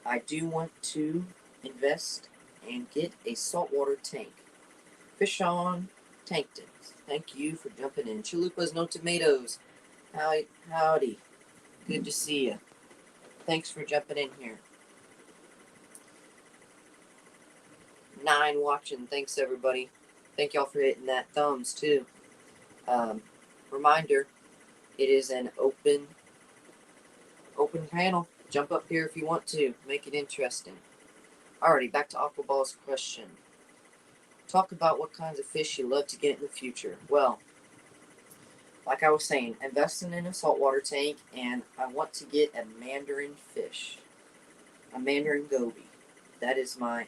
I do want to invest and get a saltwater tank. Fish on Tankton. Thank you for jumping in. Chalupas, no tomatoes. Howdy. Good to see you. Thanks for jumping in here. 9 watching. Thanks, everybody. Thank y'all for hitting that thumbs, too. Reminder, it is an open panel. Jump up here if you want to. Make it interesting. Alrighty, back to Aquaball's question. talk about what kinds of fish you love to get in the future. Well, like I was saying, investing in a saltwater tank, and I want to get a mandarin fish, a mandarin goby. That is my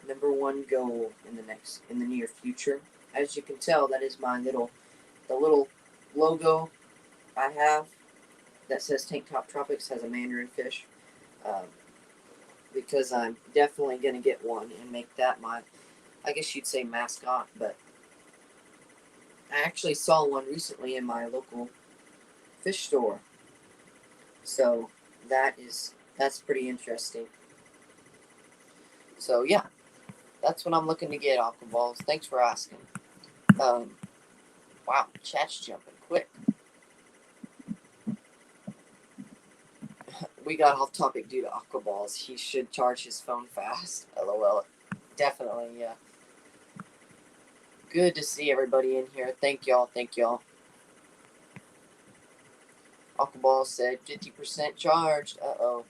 number one goal in the near future. As you can tell, that is the little logo I have that says Tank Top Tropics has a mandarin fish. Um, because I'm definitely gonna get one and make that my, I guess you'd say, mascot. But I actually saw one recently in my local fish store, so that's pretty interesting. So yeah, that's what I'm looking to get, Aquaballs. Thanks for asking. Um, wow, chat's jumping quick. We got off topic due to Aquaballs. He should charge his phone fast. LOL. Definitely, yeah. Good to see everybody in here. Thank y'all. Thank y'all. Aquaball said 50% charged. Uh-oh.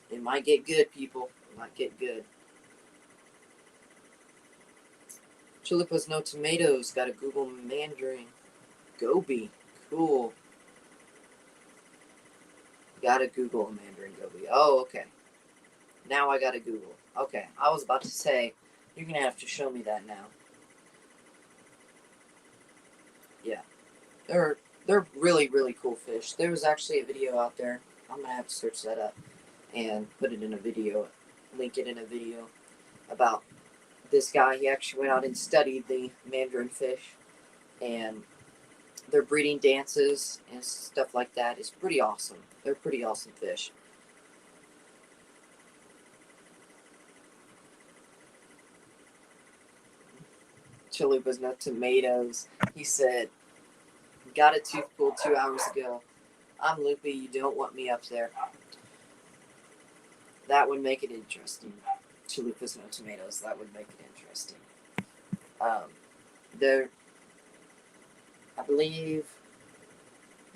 It might get good, people. It might get good. Chalupas no tomatoes. Got a Google Mandarin. Goby. Cool. Gotta Google a Mandarin Goby. Oh, okay. Now I gotta Google. Okay. I was about to say, you're gonna have to show me that now. Yeah. They're really, really cool fish. There was actually a video out there. I'm gonna have to search that up and put it in a video, link it in a video about this guy. He actually went out and studied the mandarin fish, and their breeding dances and stuff like that is pretty awesome. They're pretty awesome fish. Chalupas no tomatoes. He said, got a tooth pulled 2 hours ago. I'm loopy. You don't want me up there. That would make it interesting. Chalupas no tomatoes. That would make it interesting. There, I believe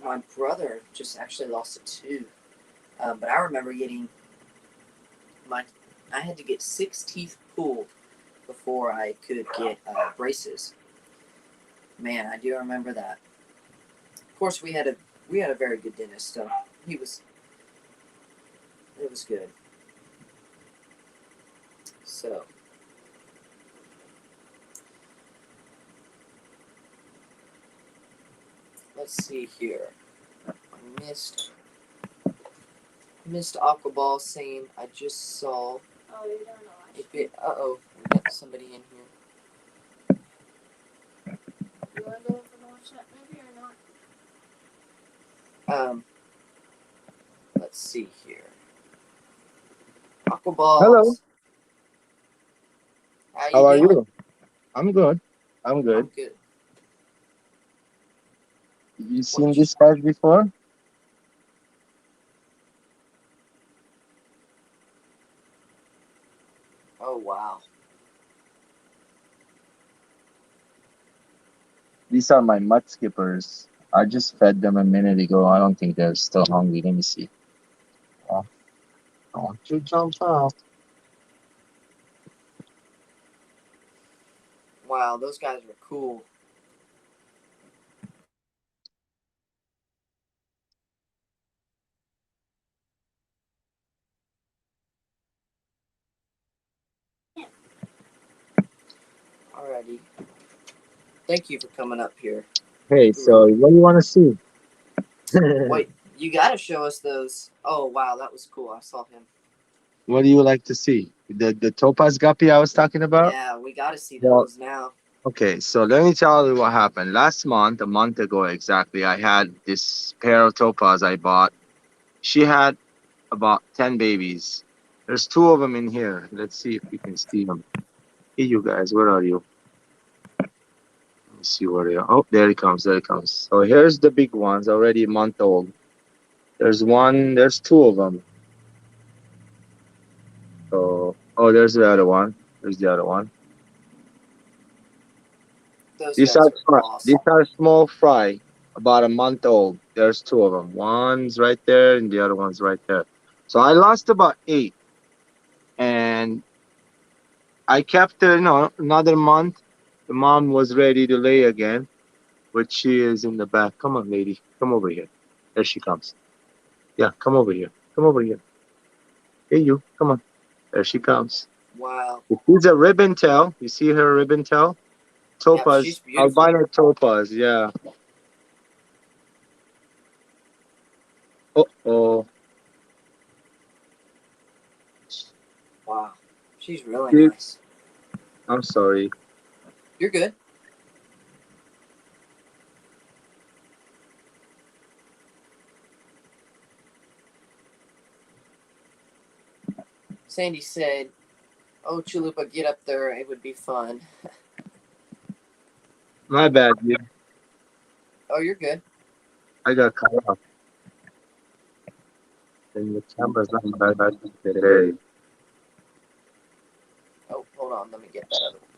my brother just actually lost a tooth. But I remember I had to get 6 teeth pulled before I could get braces. Man, I do remember that. Of course, we had a very good dentist, so it was good. So let's see here. I missed Aquaball saying I just saw. Oh, you don't know. Uh-oh, we got somebody in here. You want to go over and watch that movie or not? Let's see here. Aquaballs. Hello. How are doing? you? I'm good. I'm good. I'm good. You seen this fish before? Oh, wow. These are my mud skippers. I just fed them a minute ago. I don't think they're still hungry. Let me see. Oh, don't you jump out. Wow, those guys were cool. Alrighty. Thank you for coming up here. Hey, so what do you want to see? Wait, you gotta show us those. Oh, wow, that was cool. I saw him. What do you like to see? The topaz guppy I was talking about? Yeah, we gotta see Well, those now. okay, so let me tell you what happened. Last month, a month ago exactly, I had this pair of topaz I bought. She had about 10 babies. There's 2 of them in here. Let's see if we can see them. Hey, you guys, where are you? Let me see where they are. Oh, there it comes. There it comes. So here's the big ones, already a month old. There's 2 of them. So, oh, there's the other one. There's the other one. These are awesome. These are small fry, about a month old. There's 2 of them. One's right there, and the other one's right there. So I lost about 8, and I kept her, another month. The mom was ready to lay again, but she is in the back. Come on, lady. Come over here. There she comes. Yeah, come over here. Come over here. Hey, you. Come on. There she comes. Wow. She's a ribbon tail. You see her ribbon tail? Yep, she's Topaz. beautiful. Albino topaz. Yeah. Oh. Wow. She's really She- nice. I'm sorry. You're good. Sandy said, "Oh, Chalupa, get up there. It would be fun." My bad, dude. Oh, you're good. I got cut off. And the camera's not bad today. Oh, hold on. Let me get that other one.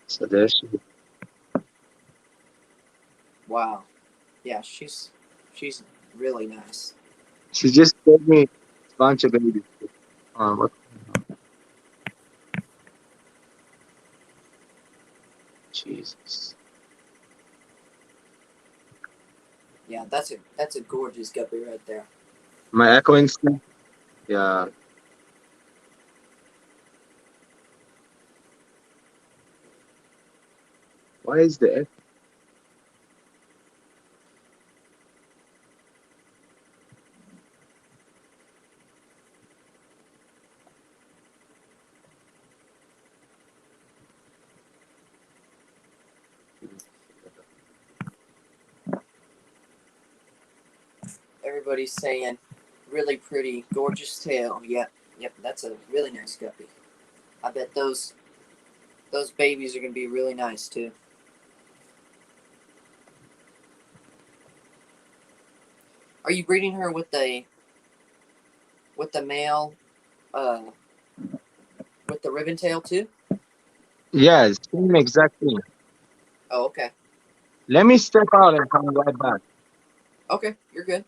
So there she is. Wow. Yeah, she's really nice. She just gave me a bunch of babies. What? Jesus. Yeah, that's a gorgeous guppy right there. Am I echoing still? Yeah. Why is the echo? Everybody's saying, really pretty, gorgeous tail. Yep, that's a really nice guppy. I bet those babies are gonna be really nice too. Are you breeding her with the male, uh, with the ribbon tail too? Yes, same exact thing. Oh, okay. Let me step out and come right back. Okay, you're good.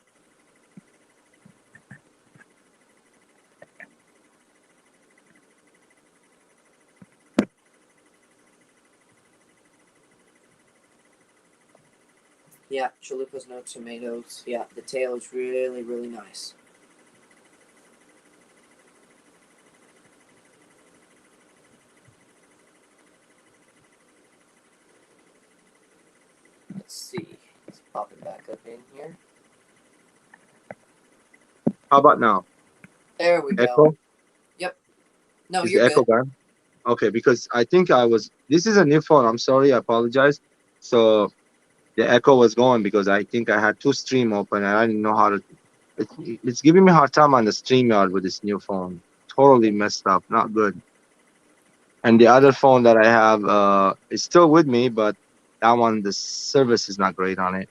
Yeah, chalupas, no tomatoes. Yeah, the tail is really, really nice. Let's see. Let's pop it back up in here. How about now? There we go. Echo? Yep. No, Is you're the echo good. gone? Okay, because I think this is a new phone. I'm sorry, I apologize. So the echo was going because I think I had two stream open and I didn't know how to. It's giving me a hard time on the StreamYard with this new phone. Totally messed up. Not good. And the other phone that I have is still with me, but that one, the service is not great on it.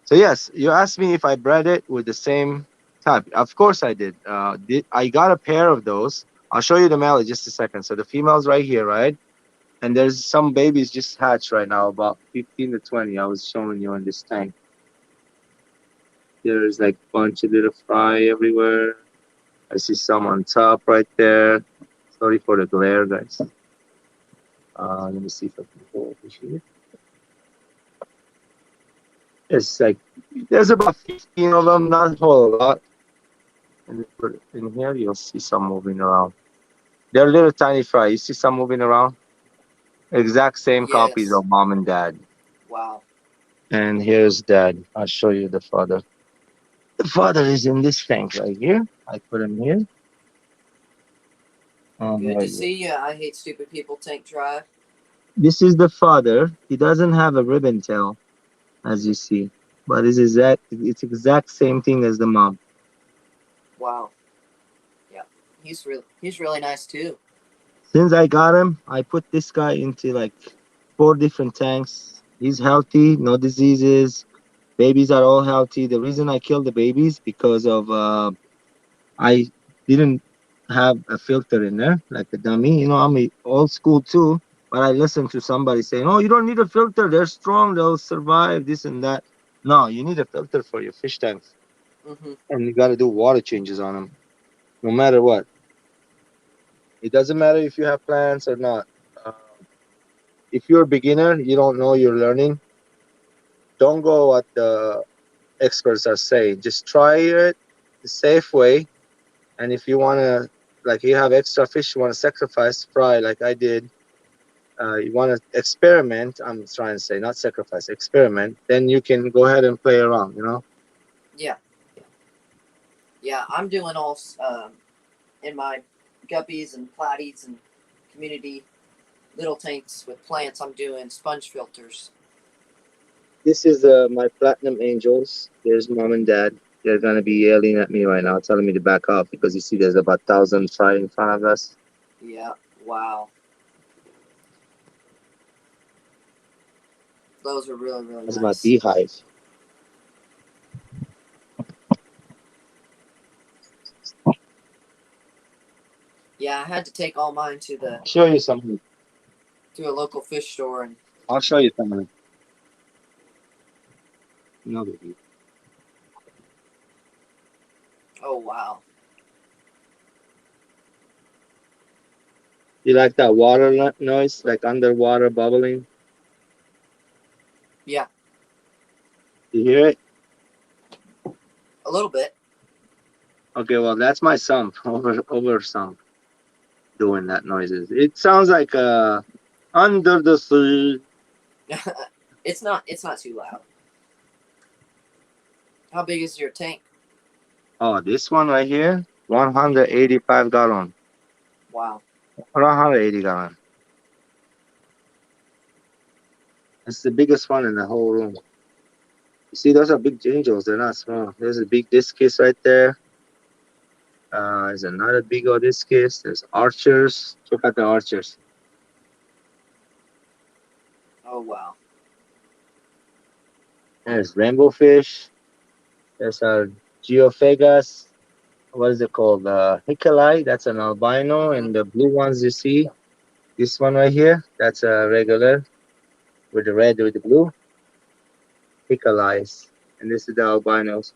So yes, you asked me if I bred it with the same type. Of course I did. I got a pair of those. I'll show you the male in just a second. So the female's right here, right? And there's some babies just hatched right now, about 15 to 20. I was showing you in this tank. There's like a bunch of little fry everywhere. I see some on top right there. Sorry for the glare, guys. Let me see if I can go over here. It's like there's about 15 of them, not a whole lot. And in here, you'll see some moving around. They're little tiny fry. You see some moving around? Exact same copies Yes. of mom and dad. Wow. And here's dad. I'll show you the father. The father is in this tank right here. I put him here. Good to Right here. see you. I hate stupid people tank drive. This is the father. He doesn't have a ribbon tail, as you see, but it's exact same thing as the mom. Wow. Yeah. He's really nice too. Since I got him, I put this guy into like 4 different tanks. He's healthy, no diseases. Babies are all healthy. The reason I killed the babies because of I didn't have a filter in there like a dummy. I'm old school too, but I listened to somebody saying, "Oh, you don't need a filter. They're strong. They'll survive this and that." No, you need a filter for your fish tanks, Mm-hmm. and you got to do water changes on them. no matter what. It doesn't matter if you have plants or not. If you're a beginner, you don't know, you're learning, don't go what the experts are saying. Just try it the safe way. And if you want to, like, you have extra fish, you want to sacrifice, fry like I did, you want to experiment, I'm trying to say, not sacrifice, experiment, then you can go ahead and play around, you know? Yeah, yeah. I'm doing all in my guppies and platies and community little tanks with plants. I'm doing sponge filters. This is my platinum angels. There's mom and dad. They're going to be yelling at me right now, telling me to back off because you see there's about 1,000 fry in front of us. Yeah. Wow. Those are really, really That's my nice. beehive. Yeah, I had to take all mine to I'll show you something. a local fish store, and I'll show you something. No biggie. oh wow. You like that water noise, like underwater bubbling? Yeah, You hear it? a little bit. Okay, well that's my sump over sump doing that noises. It sounds like under the sea. It's not too loud. How big is your tank? Oh, this one right here, 185 gallon, Wow. 180 gallon. It's the biggest one in the whole room. You see, those are big angels. They're not small. There's a big discus right there. There's another big old discus. There's archers. Check out the archers. Oh wow. There's rainbow fish. There's a geophagus. What is it called? Hickelai. That's an albino. Mm-hmm. And the blue ones you see, this one right here, that's a regular with the red with the blue. Hickelais. And this is the albinos.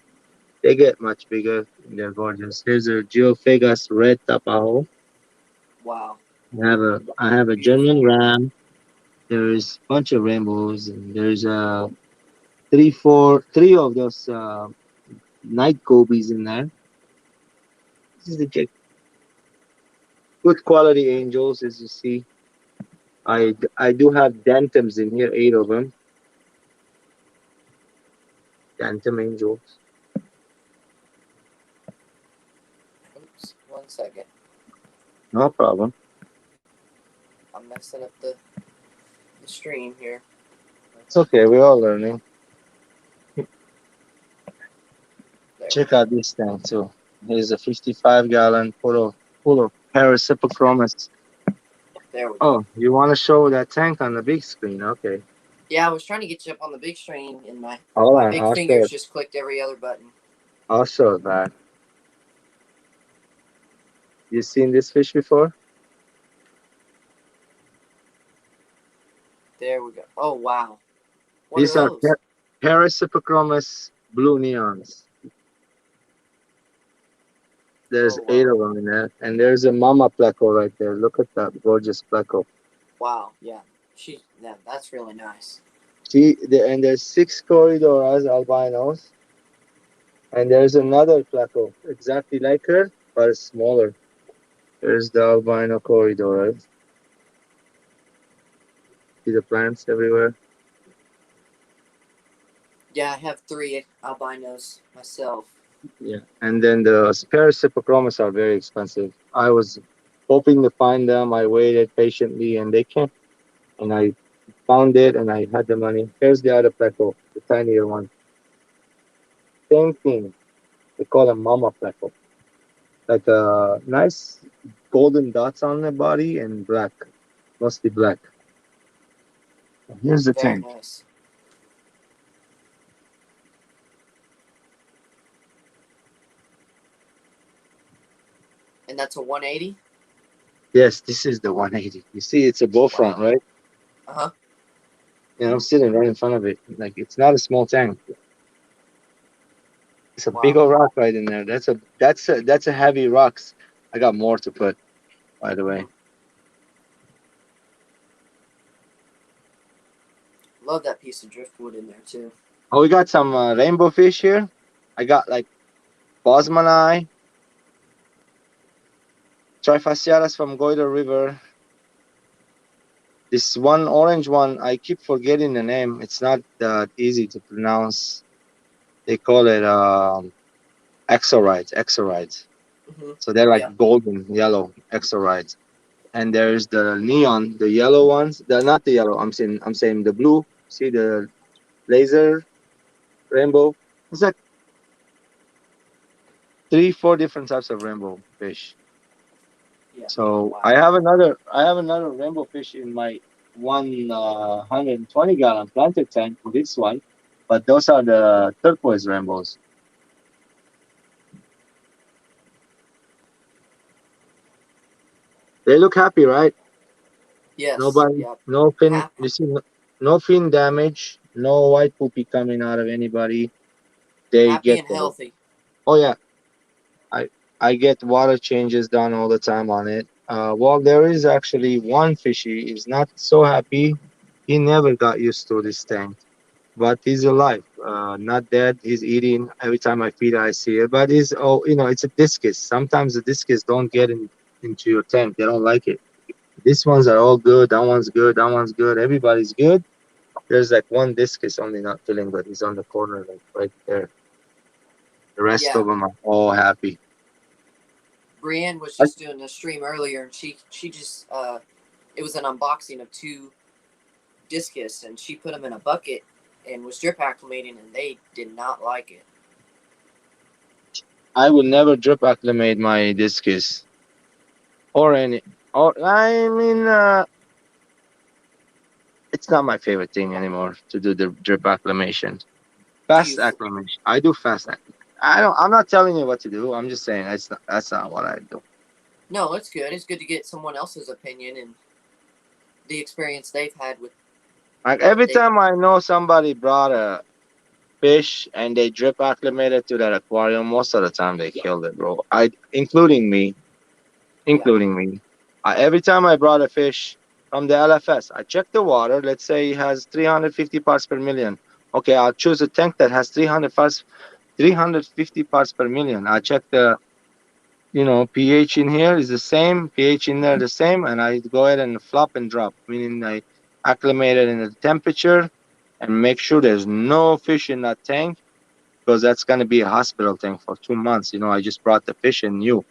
They get much bigger and they're gorgeous. Here's a geophagus red tapaho. Wow. I have a Beautiful. genuine ram. There's a bunch of rainbows and there's three of those night gobies in there. This is the good quality angels, as you see. I do have dentums in here, 8 of them. Dentum angels. Oops. 1 second. No problem. I'm messing up the stream here. It's okay. We're all learning. There. Check out this tank too. Here's a 55-gallon full of Parasipochromus. There we go. Oh, you want to show that tank on the big screen? Okay. Yeah, I was trying to get you up on the big screen, and my Hold on. big I'll show fingers it. just clicked every other button. I'll show it back. You seen this fish before? There we go. Oh wow. What These are are those? Parasipochromus blue neons. There's Oh, 8 wow. of them in there. And there's a mama pleco right there. Look at that gorgeous pleco. Wow. Yeah. That's really nice. And there's 6 corridoras albinos. And there's another pleco exactly like her, but it's smaller. There's the albino corridor. See the plants everywhere? Yeah, I have 3 albinos myself. Yeah. And then the Parasipochromus are very expensive. I was hoping to find them. I waited patiently and they came. And I found it and I had the money. Here's the other pleco, the tinier one. Same thing. They call them mama pleco. Like a nice golden dots on the body and black. Mostly black. Here's the Very tank. nice. And that's a 180? Yes, this is the 180. You see, it's a bow front, Wow. right? Uh-huh. And I'm sitting right in front of it. Like, it's not a small tank. It's a big Wow. old rock right in there. That's a heavy rocks. I got more to put, by the way. Mhm. Love that piece of driftwood in there too. Oh, we got some rainbow fish here. I got like Bosmanai, Trifasciatus from Goiter River. This one orange one, I keep forgetting the name. It's not that easy to pronounce. They call it exorites. Hmm. So they're Yeah. like golden yellow exorites. And there's the neon, the yellow ones. The not the yellow. I'm saying the blue. See the laser rainbow. It's like 3, 4 different types of rainbow fish. Yeah. So I Wow. have another rainbow fish in my 120-gallon planted tank. This one, but those are the turquoise rainbows. They look happy, right? Yes. Nobody, Yeah. no fin. Half. You see, no fin damage, no white poopy coming out of anybody. They Happy get and the. healthy. Oh yeah, I I get water changes done all the time on it. Well, there is actually one fishy is not so happy. He never got used to this tank, but he's alive, not dead. He's eating. Every time I feed, I see it. But he's it's a discus. Sometimes the discus don't get into your tank. They don't like it. These ones are all good. That one's good. That one's good. Everybody's good. There's like one discus only not feeling good. He's on the corner, like right there. The rest Yeah. of them are all happy. Brienne was just doing a stream earlier, and she just it was an unboxing of two discus, and she put them in a bucket and was drip acclimating, and they did not like it. I would never drip acclimate my discus or any. Or I mean, it's not my favorite thing anymore to do the drip acclimation. Do you? Fast acclimation. I do fast acclimation. I don't. I'm not telling you what to do. I'm just saying that's not what I do. No, it's good. It's good to get someone else's opinion and the experience they've had with Like what every they. time I know somebody brought a fish and they drip acclimated to that aquarium, most of the time they killed it, bro. Including me, Yeah. including me. Every time I brought a fish from the LFS, I check the water. Let's say it has 350 parts per million. Okay, I'll choose a tank that has 350 parts per million. I check the pH in here is the same, pH in there the same, and I go ahead and flop and drop, meaning I acclimate it in the temperature and make sure there's no fish in that tank because that's going to be a hospital tank for 2 months. I just brought the fish and you.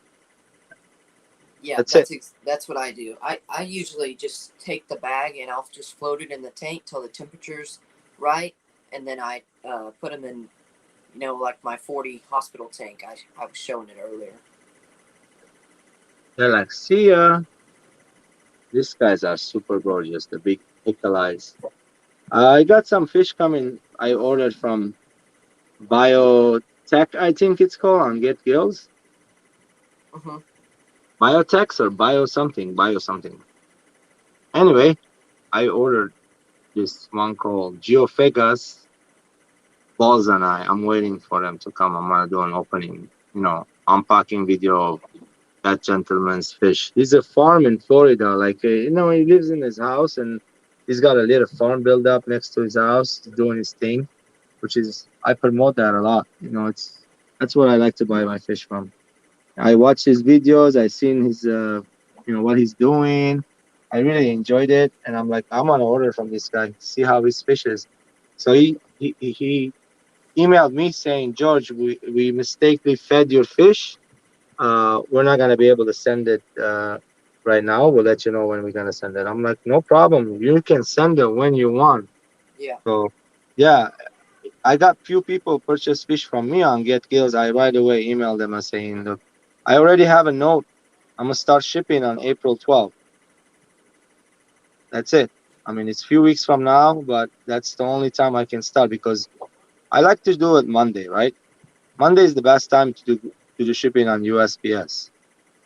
Yeah, That's it. that's what I do. I usually just take the bag and I'll just float it in the tank till the temperature's right, and then I put them in, like my 40 hospital tank. I was showing it earlier. They're like, see ya. These guys are super gorgeous, the big eagle eyes. I got some fish coming. I ordered from Biotech, I think it's called, on Get Gills. Hmm. Biotex or bio something. Anyway, I ordered this one called Geophagus Balls, and I'm waiting for them to come. I'm gonna do an opening, unpacking video of that gentleman's fish. He's a farm in Florida. Like, he lives in his house and he's got a little farm built up next to his house, doing his thing, which is, I promote that a lot. That's where I like to buy my fish from. I watch his videos. I seen his, what he's doing. I really enjoyed it, and I'm like, I'm gonna order from this guy, see how his fish is. So he emailed me saying, George, we mistakenly fed your fish. We're not gonna be able to send it right now. We'll let you know when we're gonna send it. I'm like, no problem. You can send it when you want. Yeah. So, yeah, I got few people purchase fish from me on Get Gills. I right away emailed them and saying, look, I already have a note. I'm gonna start shipping on April 12th. That's it. I mean, it's a few weeks from now, but that's the only time I can start because I like to do it Monday, right? Monday is the best time to do shipping on USPS.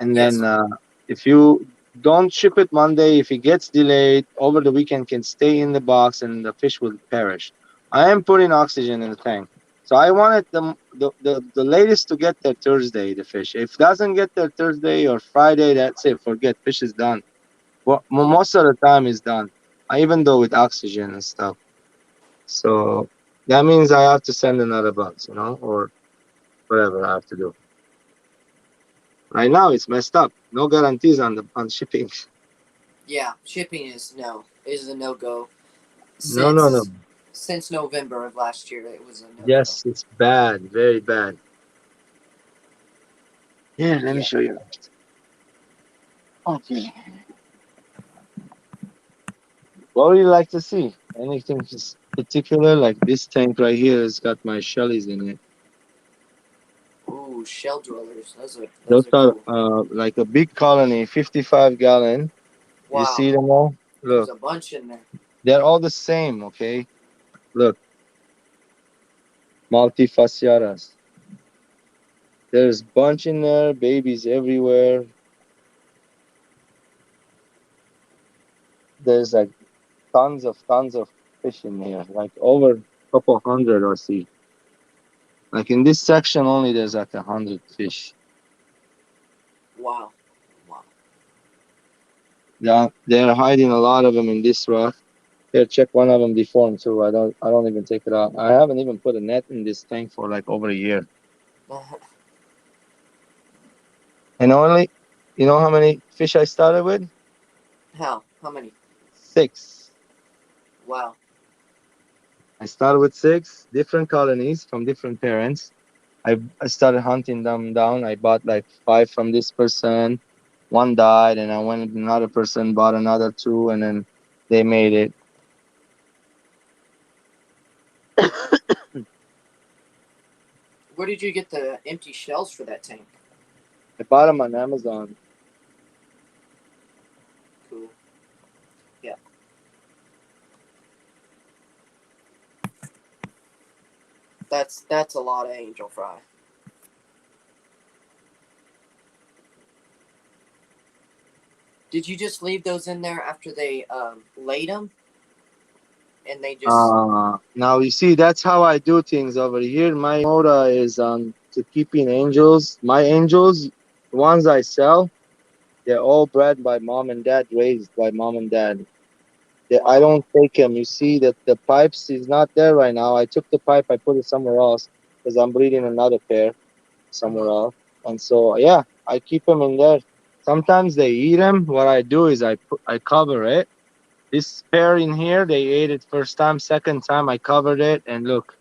And then Yes. if you don't ship it Monday, if it gets delayed over the weekend, can stay in the box and the fish will perish. I am putting oxygen in the tank, So I wanted the latest to get there Thursday, the fish. If doesn't get there Thursday or Friday, that's it. Forget, fish is done. Well, most of the time is done. Even though with oxygen and stuff. So that means I have to send another box, or whatever I have to do. Right now it's messed up. No guarantees on shipping. Yeah, shipping is a no go. No, no, no. Since November of last year, it was a no go. Yes, it's bad, very bad. Yeah, let me Yeah. show you. Okay. What would you like to see? Anything particular? Like this tank right here has got my shellies in it. Ooh, shell dwellers. Those Those are are cool. like a big colony, 55-gallon. You Wow, see them all? there's Look, a bunch in there. they're all the same, okay? Look, multifasciatas. There's bunch in there, babies everywhere. There's like tons of fish in here, like over a couple hundred or see. Like in this section only, there's like 100 fish. Wow, wow. Yeah, they're hiding a lot of them in this rock. Here, check one of them deformed too. I don't even take it out. I haven't even put a net in this tank for like over a year. And only, you know how many fish I started with? How many? 6. Wow. I started with 6 different colonies from different parents. I started hunting them down. I bought like 5 from this person. One died, and I went with another person, bought another 2, and then they made it. Where did you get the empty shells for that tank? I bought them on Amazon. Cool. Yeah. That's a lot of angel fry. Did you just leave those in there after they laid them? And they just Now you see that's how I do things over here. My motto is to keeping angels. My angels, the ones I sell, they're all bred by mom and dad, raised by mom and dad. I wow. don't take them. You see that the pipes is not there right now. I took the pipe, I put it somewhere else because I'm breeding another pair somewhere Mm-hmm. else. And so yeah, I keep them in there. Sometimes they eat them. What I do is I cover it. This pair in here, they ate it first time. Second time, I covered it, and look,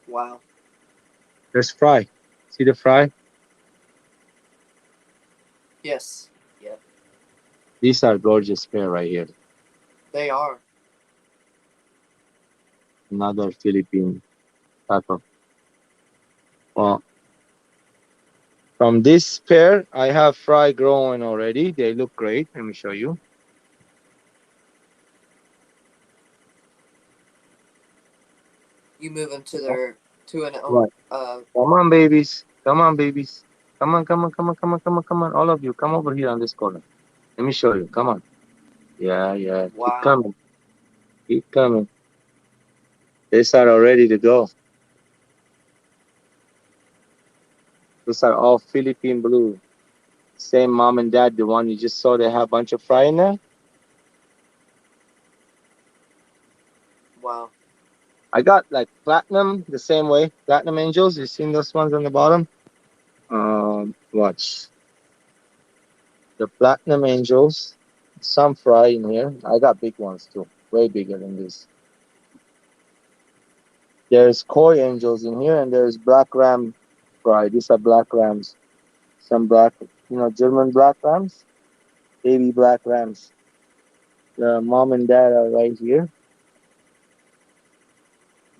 Wow. there's fry. See the fry? Yes. Yeah. These are gorgeous pair right here. They are. Another Philippine type of. Well, from this pair, I have fry growing already. They look great. Let me show you. You move them to Oh, their to an right. Come on, babies. Come on, babies. Come on, come on, come on, come on, come on, come on. All of you, come over here on this corner. Let me show you. Come on. Yeah, yeah. Keep wow. coming. Keep coming. These are all ready to go. Those are all Philippine blue. Same mom and dad, the one you just saw, they have a bunch of fry in there. Wow. I got like platinum the same way. Platinum angels. You seen those ones on the bottom? Watch the platinum angels. Some fry in here. I got big ones too, way bigger than this. There's koi angels in here, and there's black ram fry. These are black rams. Some black, German black rams, baby black rams. The mom and dad are right here.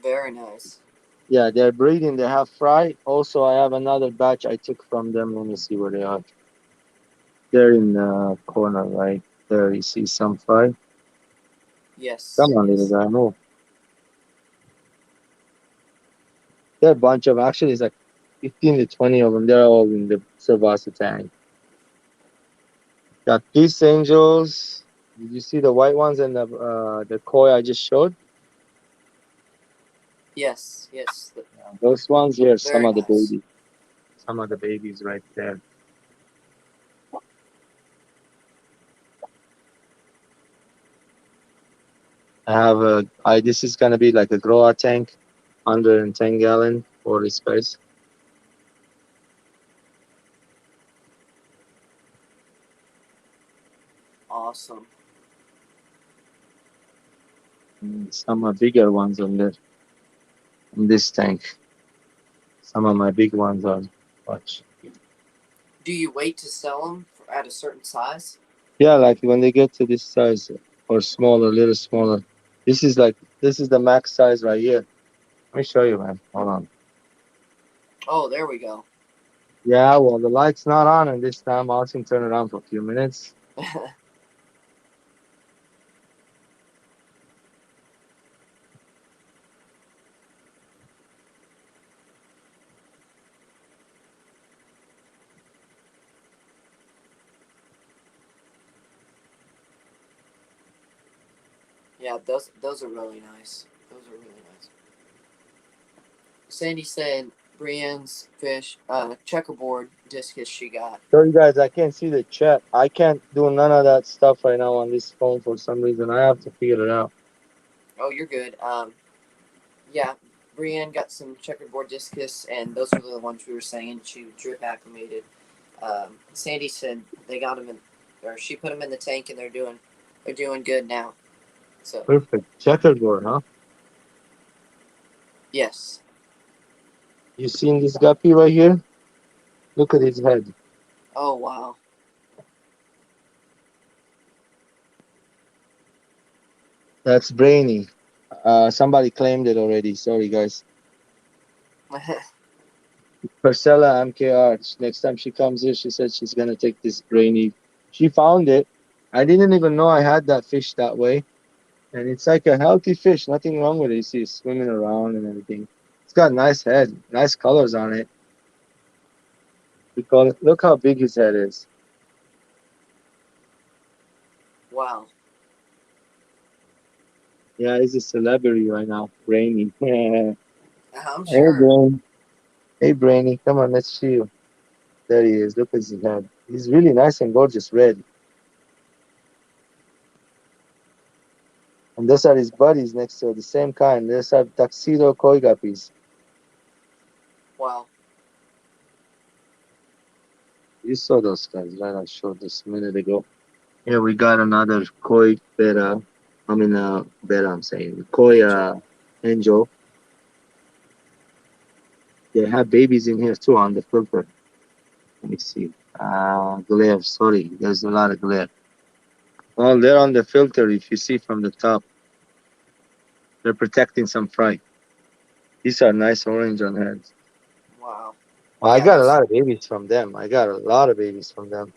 Very nice. Yeah, they're breeding. They have fry. Also, I have another batch I took from them. Let me see where they are. They're in the corner right there. You see some fry. Yes. Come on, little Yes. guy, move. There are a bunch of actually. It's like 15 to 20 of them. They're all in the Silvassa tank. Got these angels. Did you see the white ones and the koi I just showed? Yes, yes. Those ones here, some Very of the nice. babies. Some of the babies right there. I have this is gonna be like a grower tank, 110 gallon for this space. Awesome. Some are bigger ones on this tank. Some of my big ones are much. Do you wait to sell them at a certain size? Yeah, like when they get to this size or smaller, a little smaller. This is the max size right here. Let me show you, man. Hold on. Oh, there we go. Yeah, well, the light's not on, and this time I'll can turn it on for a few minutes. Yeah, those are really nice. Those are really nice. Sandy said Brienne's fish checkerboard discus she got. So you guys, I can't see the chat. I can't do none of that stuff right now on this phone for some reason. I have to figure it out. Oh, you're good. Yeah, Brienne got some checkerboard discus, and those are the ones we were saying she drip acclimated. Sandy said they got them in, or she put them in the tank, and they're doing good now. So Perfect. Checkerboard, huh? yes. You seen this guppy right here? Look at his head. Oh wow. That's brainy. Somebody claimed it already. Sorry, guys. Marcella MKR. Next time she comes here, she said she's gonna take this brainy. She found it. I didn't even know I had that fish that way. And it's like a healthy fish. Nothing wrong with it. You see it swimming around and everything. It's got nice head, nice colors on it. Because look how big his head is. Wow. Yeah, he's a celebrity right now. Brainy. Hey, I'm sure. Brainy. Hey, Brainy. Come on, let's see you. There he is. Look at his head. He's really nice and gorgeous red. And those are his buddies next to the same kind. Those are tuxedo koi guppies. Wow. You saw those guys, right? I showed this a minute ago. Yeah, we got another koi beta. I mean, beta, I'm saying. Koi Angel. angel. They have babies in here too on the filter. Let me see. Glare. Sorry, there's a lot of glare. Oh, they're on the filter. If you see from the top, they're protecting some fry. These are nice orange on heads. Wow. I Yeah, got a those. lot of babies from them. I got a lot of babies from them.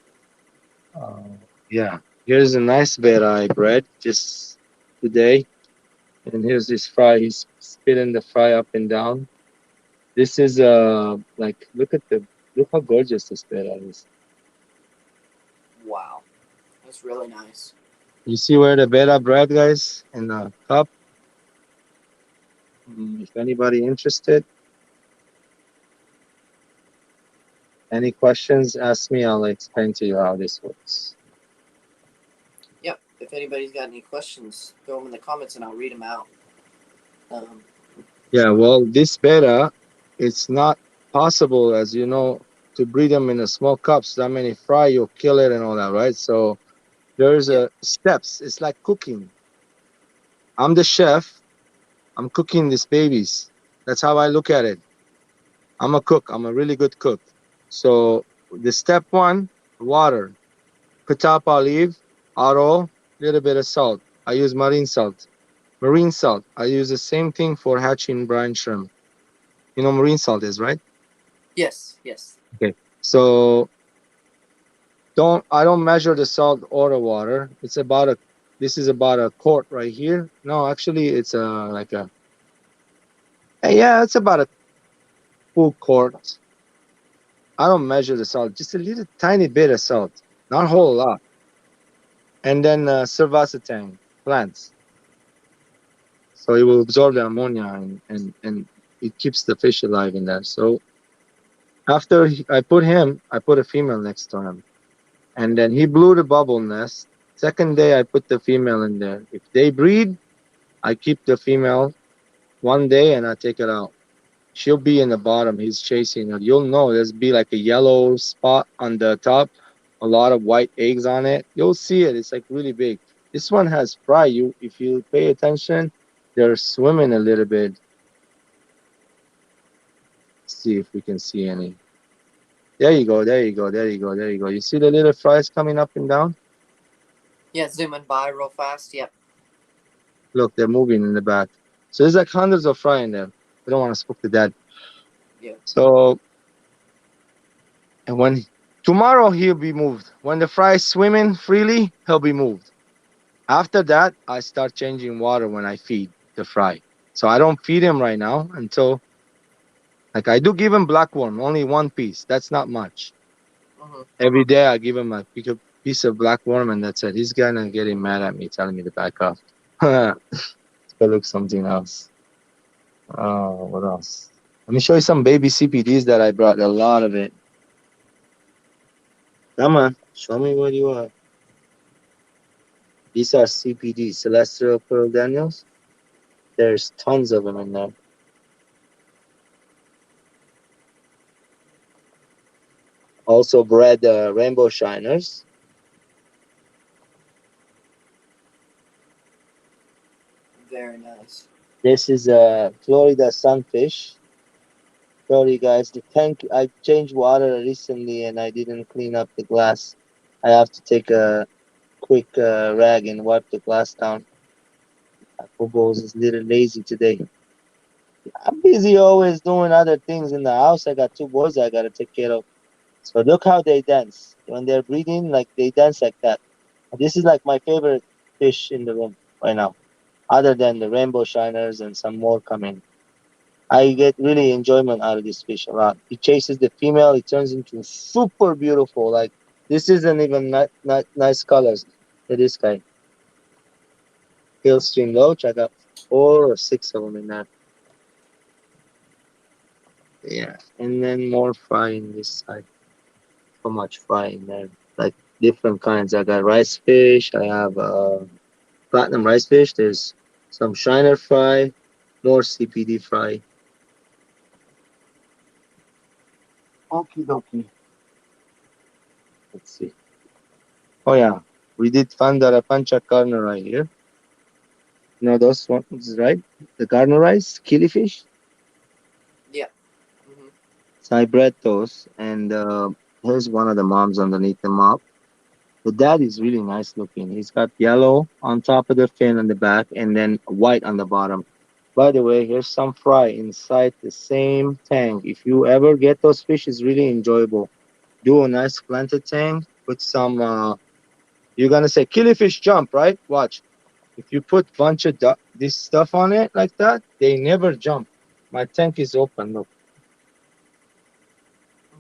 Yeah. Here's a nice beta I bred just today. And here's this fry. He's spitting the fry up and down. This is like look how gorgeous this beta is. Wow. That's really nice. You see where the beta bred, guys, in the cup. If anybody interested, any questions, ask me. I'll explain to you how this works. Yep. If anybody's got any questions, throw them in the comments, and I'll read them out. Um, Yeah, well, this beta, it's not possible, as you know, to breed them in a small cups. That many fry, you'll kill it and all that, right? So there's yep. a steps. It's like cooking. I'm the chef. I'm cooking these babies. That's how I look at it. I'm a cook. I'm a really good cook. So the step one, water. Put up olive, aro, little bit of salt. I use marine salt. Marine salt. I use the same thing for hatching brine shrimp. You know marine salt is, right? Yes. Yes. Okay. So I don't measure the salt or the water. It's about a this is about a quart right here. No, actually it's like a yeah, it's about a full quart. I don't measure the salt, just a little tiny bit of salt, not a whole lot. And then cervacetang plants. So it will absorb the ammonia and it keeps the fish alive in there. So after I put him, I put a female next to him. And then he blew the bubble nest. Second day, I put the female in there. If they breed, I keep the female one day and I take it out. She'll be in the bottom. He's chasing her. You'll know there's be like a yellow spot on the top, a lot of white eggs on it. You'll see it. It's like really big. This one has fry. You, if you pay attention, they're swimming a little bit. See if we can see any. There you go. There you go. There you go. There you go. You see the little fries coming up and down? Yeah, zooming by real fast. Yep. Look, they're moving in the back. So there's like hundreds of fry in there. We don't want to spook the dad. Yeah. So, and when tomorrow he'll be moved. When the fry is swimming freely, he'll be moved. After that, I start changing water when I feed the fry. So I don't feed him right now until, like, I do give him blackworm, only one piece. That's not much. Mm-hmm. Every day I give him a piece of blackworm and that's it. He's gonna getting mad at me, telling me to back off. Let's go look something else. Oh, what else? Let me show you some baby CPDs that I brought. A lot of it. Come on, show me what you are. These are CPDs, Celestial Pearl Daniels. There's tons of them in there. Also bred rainbow shiners. Very nice. This is a Florida sunfish. Sorry guys, the tank, I changed water recently and I didn't clean up the glass. I have to take a quick rag and wipe the glass down. Aquaballs is a little lazy today. I'm busy always doing other things in the house. I got two boys I gotta take care of. So look how they dance. When they're breeding, like they dance like that. This is like my favorite fish in the room right now, other than the rainbow shiners and some more coming. I get really enjoyment out of this fish a lot. He chases the female, it turns into super beautiful. Like this isn't even not nice colors. To this guy, Hillstream Loach. I got 4 or 6 of them in that. Yeah, and then more fry in this side. So much fry in there, like different kinds. I got rice fish. I have platinum rice fish. There's some shiner fry, more CPD fry. Okie dokie. Let's see. Oh yeah, we did find that a pancha Gardner right here. You know those ones, right? The Gardner rice, killifish. Yeah. Mm-hmm. So I bred those, and here's one of the moms underneath the mop. The dad is really nice looking. He's got yellow on top of the fin on the back, and then white on the bottom. By the way, here's some fry inside the same tank. If you ever get those fish, it's really enjoyable. Do a nice planted tank. Put some. You're gonna say killifish jump, right? Watch. If you put bunch of this stuff on it like that, they never jump. My tank is open. Look,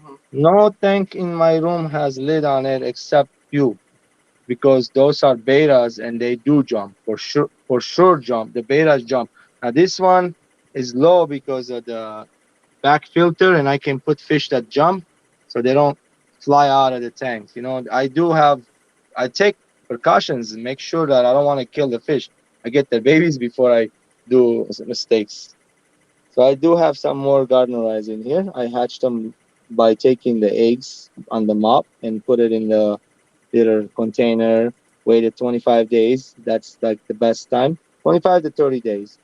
Mm-hmm. no tank in my room has lid on it except you, because those are betas and they do jump for sure. For sure, jump. The betas jump. Now this one is low because of the back filter, and I can put fish that jump, so they don't fly out of the tanks. You know, I take precautions and make sure that I don't want to kill the fish. I get the babies before I do mistakes. So I do have some more gardener eyes in here. I hatched them by taking the eggs on the mop and put it in the little container. Waited 25 days. That's like the best time. 25 to 30 days.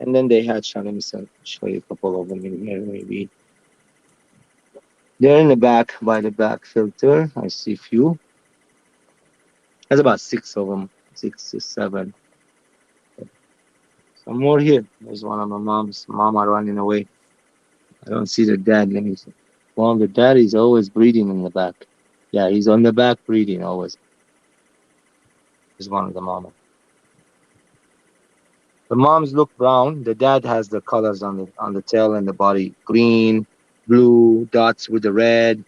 And then they hatch on. Let me show you a couple of them in here, maybe. They're in the back by the back filter. I see few. There's about 6 of them, 6 to 7. Some more here. There's one of my mom's. Mama running away. I don't see the dad. Let me see. Well, the dad is always breeding in the back. Yeah, he's on the back breeding always. There's one of the mama. The moms look brown. The dad has the colors on the tail and the body. Green, blue, dots with the red.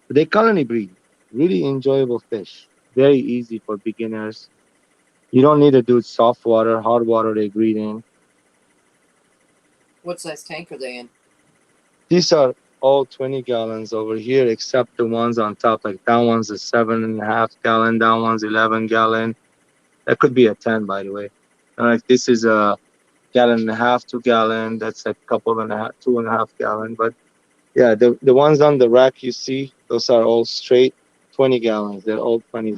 They colony breed. Really enjoyable fish. Very easy for beginners. You don't need to do soft water, hard water they breed in. What size tank are they in? These are all 20 gallons over here, except the ones on top. Like that one's a 7.5 gallon, that one's 11 gallon. That could be a 10, by the way. Like this is a gallon and a half, 2 gallon. That's a couple and a half, 2.5 gallon. But yeah, the ones on the rack you see, those are all straight 20 gallons. They're all 20.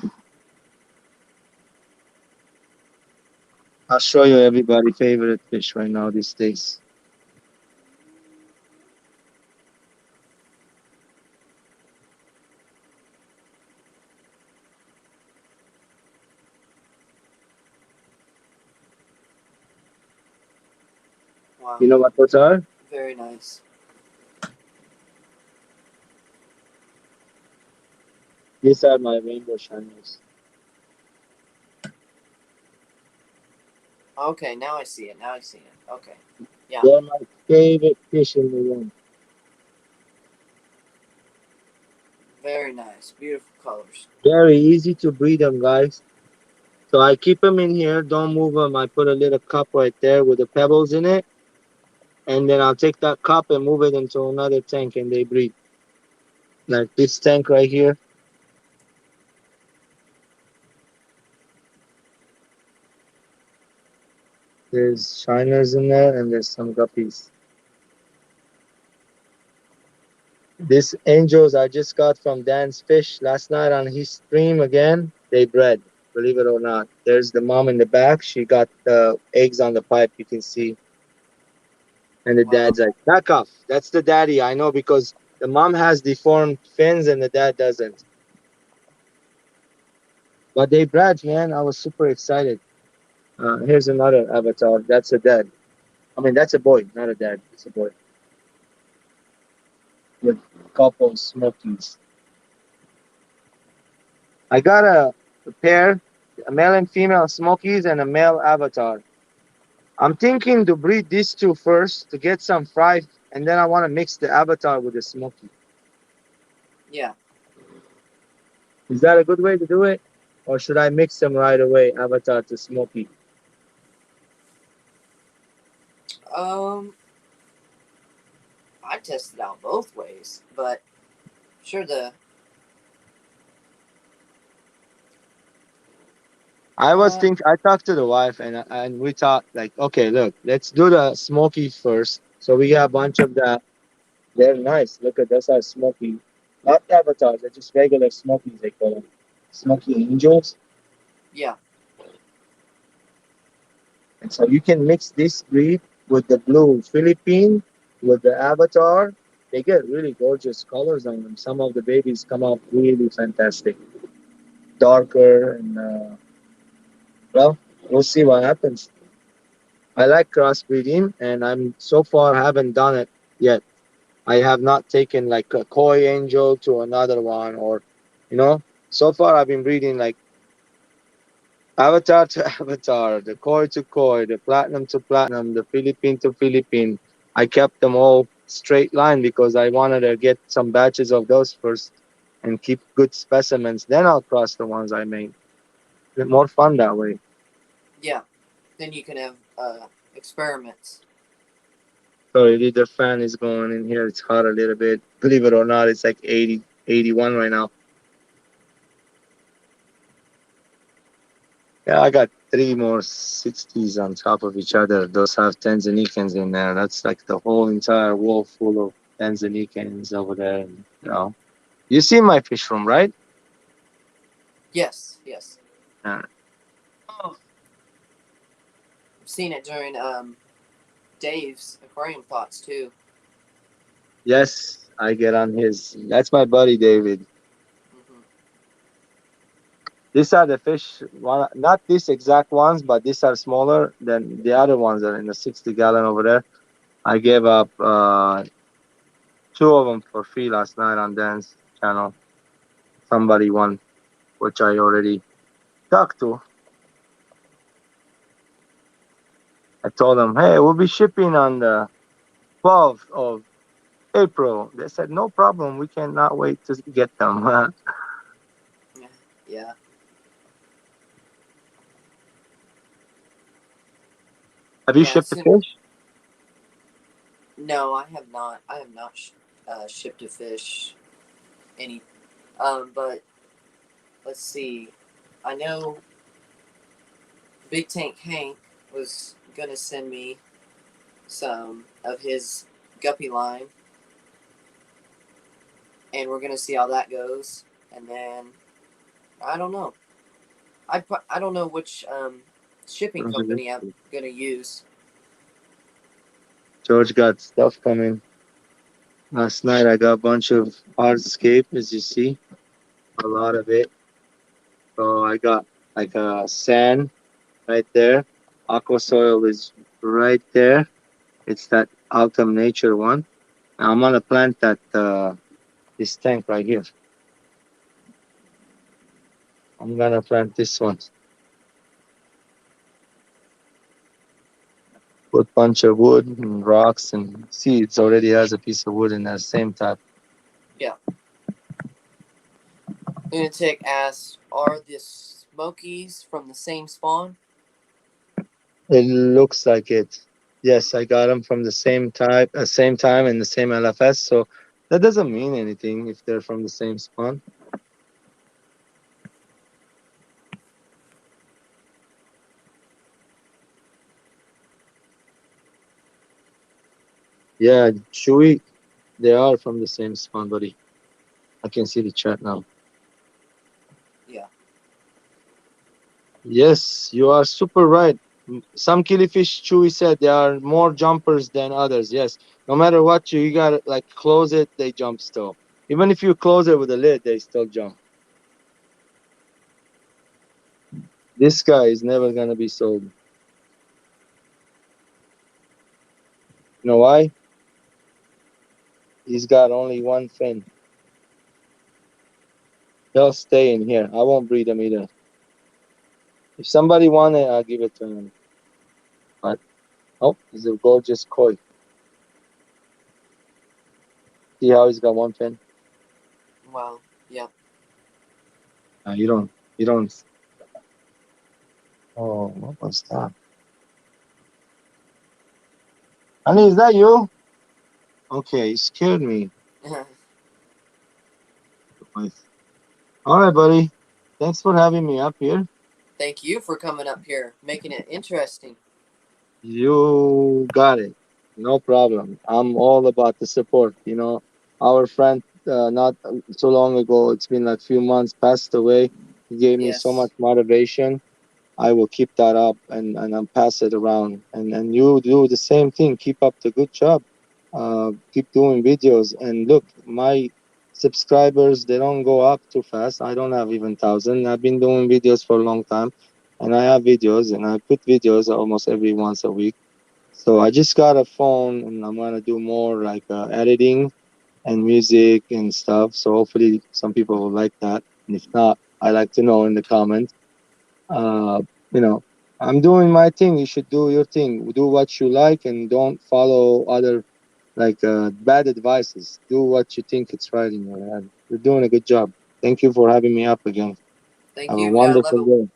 I'll show you everybody favorite fish right now these days. Wow, You know what those are? very nice. These are my rainbow shiners. Okay, now I see it. Now I see it. Okay. Yeah. They're my favorite fish in the world. Very nice. Beautiful colors. Very easy to breed them, guys. So I keep them in here. Don't move them. I put a little cup right there with the pebbles in it, and then I'll take that cup and move it into another tank, and they breed. Like this tank right here. There's shiners in there, and there's some guppies. This angels I just got from Dan's Fish last night on his stream again. They bred, believe it or not. There's the mom in the back. She got the eggs on the pipe. You can see. And the Wow. dad's like, back off. That's the daddy. I know because the mom has deformed fins and the dad doesn't. But they bred, man. I was super excited. Here's another avatar. That's a dad. I mean, that's a boy, not a dad. It's a boy with a couple smokies. I got a pair, a male and female smokies and a male avatar. I'm thinking to breed these two first to get some fry, and then I want to mix the avatar with the smoky. Yeah. Is that a good way to do it? Or should I mix them right away, avatar to smoky? Um, I tested out both ways, but sure the I talked to the wife and we thought like, okay, look, let's do the smoky first. So we got a bunch of that. They're nice. Look at those are smoky, not avatars. They're just regular smokies. They call them smoky angels. yeah. And so you can mix this breed with the blue Philippine with the avatar. They get really gorgeous colors on them. Some of the babies come out really fantastic, darker and well, we'll see what happens. I like crossbreeding, and I'm so far haven't done it yet. I have not taken like a koi angel to another one, or you know. So far, I've been breeding like avatar to avatar, the koi to koi, the platinum to platinum, the Philippine to Philippine. I kept them all straight line because I wanted to get some batches of those first and keep good specimens. Then I'll cross the ones I made. More fun that way. Yeah. Then you can have experiments. Sorry, the fan is going in here. It's hot a little bit. Believe it or not, it's like 80, 81 right now. Yeah, I got three more 60s on top of each other. Those have Tanzanians in there. That's like the whole entire wall full of Tanzanians over there. You see my fish room, right? Yes. Yes. Yeah. Oh, I've seen it during Dave's aquarium thoughts too. Yes, I get on his. That's my buddy David. Hmm. These are the fish. Not these exact ones, but these are smaller than the other ones that are in the 60-gallon over there. I gave up two of them for free last night on Dan's channel. Somebody won, which I already talked to. I told them, hey, we'll be shipping on the 12th of April. They said, no problem. We cannot wait to get them. Yeah. Have you Yeah, shipped the soon. fish? No, I have not. I have not shipped a fish. Any. But let's see. I know Big Tank Hank was gonna send me some of his guppy line, and we're gonna see how that goes. And then I don't know. I don't know which shipping company I'm gonna use. George got stuff coming. Last night I got a bunch of hardscape, as you see, a lot of it. So I got like a sand right there. Aqua soil is right there. It's that autumn nature one. Now I'm gonna plant that this tank right here. I'm gonna plant this one. Put bunch of wood and rocks and seeds. Already has a piece of wood in that same type. Yeah. Lunatic asks, are the Smokies from the same spawn? It looks like it. Yes, I got them from the same type, same time, and the same LFS. So that doesn't mean anything if they're from the same spawn. Yeah, Chewy, they are from the same spawn, buddy. I can see the chat now. Yeah. Yes, you are super right. Some killifish, Chewy said, they are more jumpers than others. Yes, no matter what you gotta like close it, they jump still. Even if you close it with a lid, they still jump. This guy is never gonna be sold. You know why? He's got only one fin. He'll stay in here. I won't breed him either. If somebody want it, I'll give it to him. But oh, he's a gorgeous koi. See how he's got one fin? Wow. Yeah. You don't. Oh, what was that? Honey, is that you? Okay, you scared me. All right, buddy. Thanks for having me up here. Thank you for coming up here, making it interesting. You got it. No problem. I'm all about the support. You know, our friend, not so long ago, it's been like few months, passed away. He gave me so much Yes. motivation. I will keep that up and I'll pass it around. And you do the same thing. Keep up the good job. Keep doing videos. And look, my subscribers, they don't go up too fast. I don't have even 1,000. I've been doing videos for a long time. And I have videos and I put videos almost every once a week. So I just got a phone and I'm gonna do more like editing and music and stuff. So hopefully some people will like that. And if not, I like to know in the comments. Uh, you know, I'm doing my thing. You should do your thing. Do what you like and don't follow other like bad advices. Do what you think it's right in your head. You're doing a good job. Thank you for having me up again. Thank Have a you. wonderful day.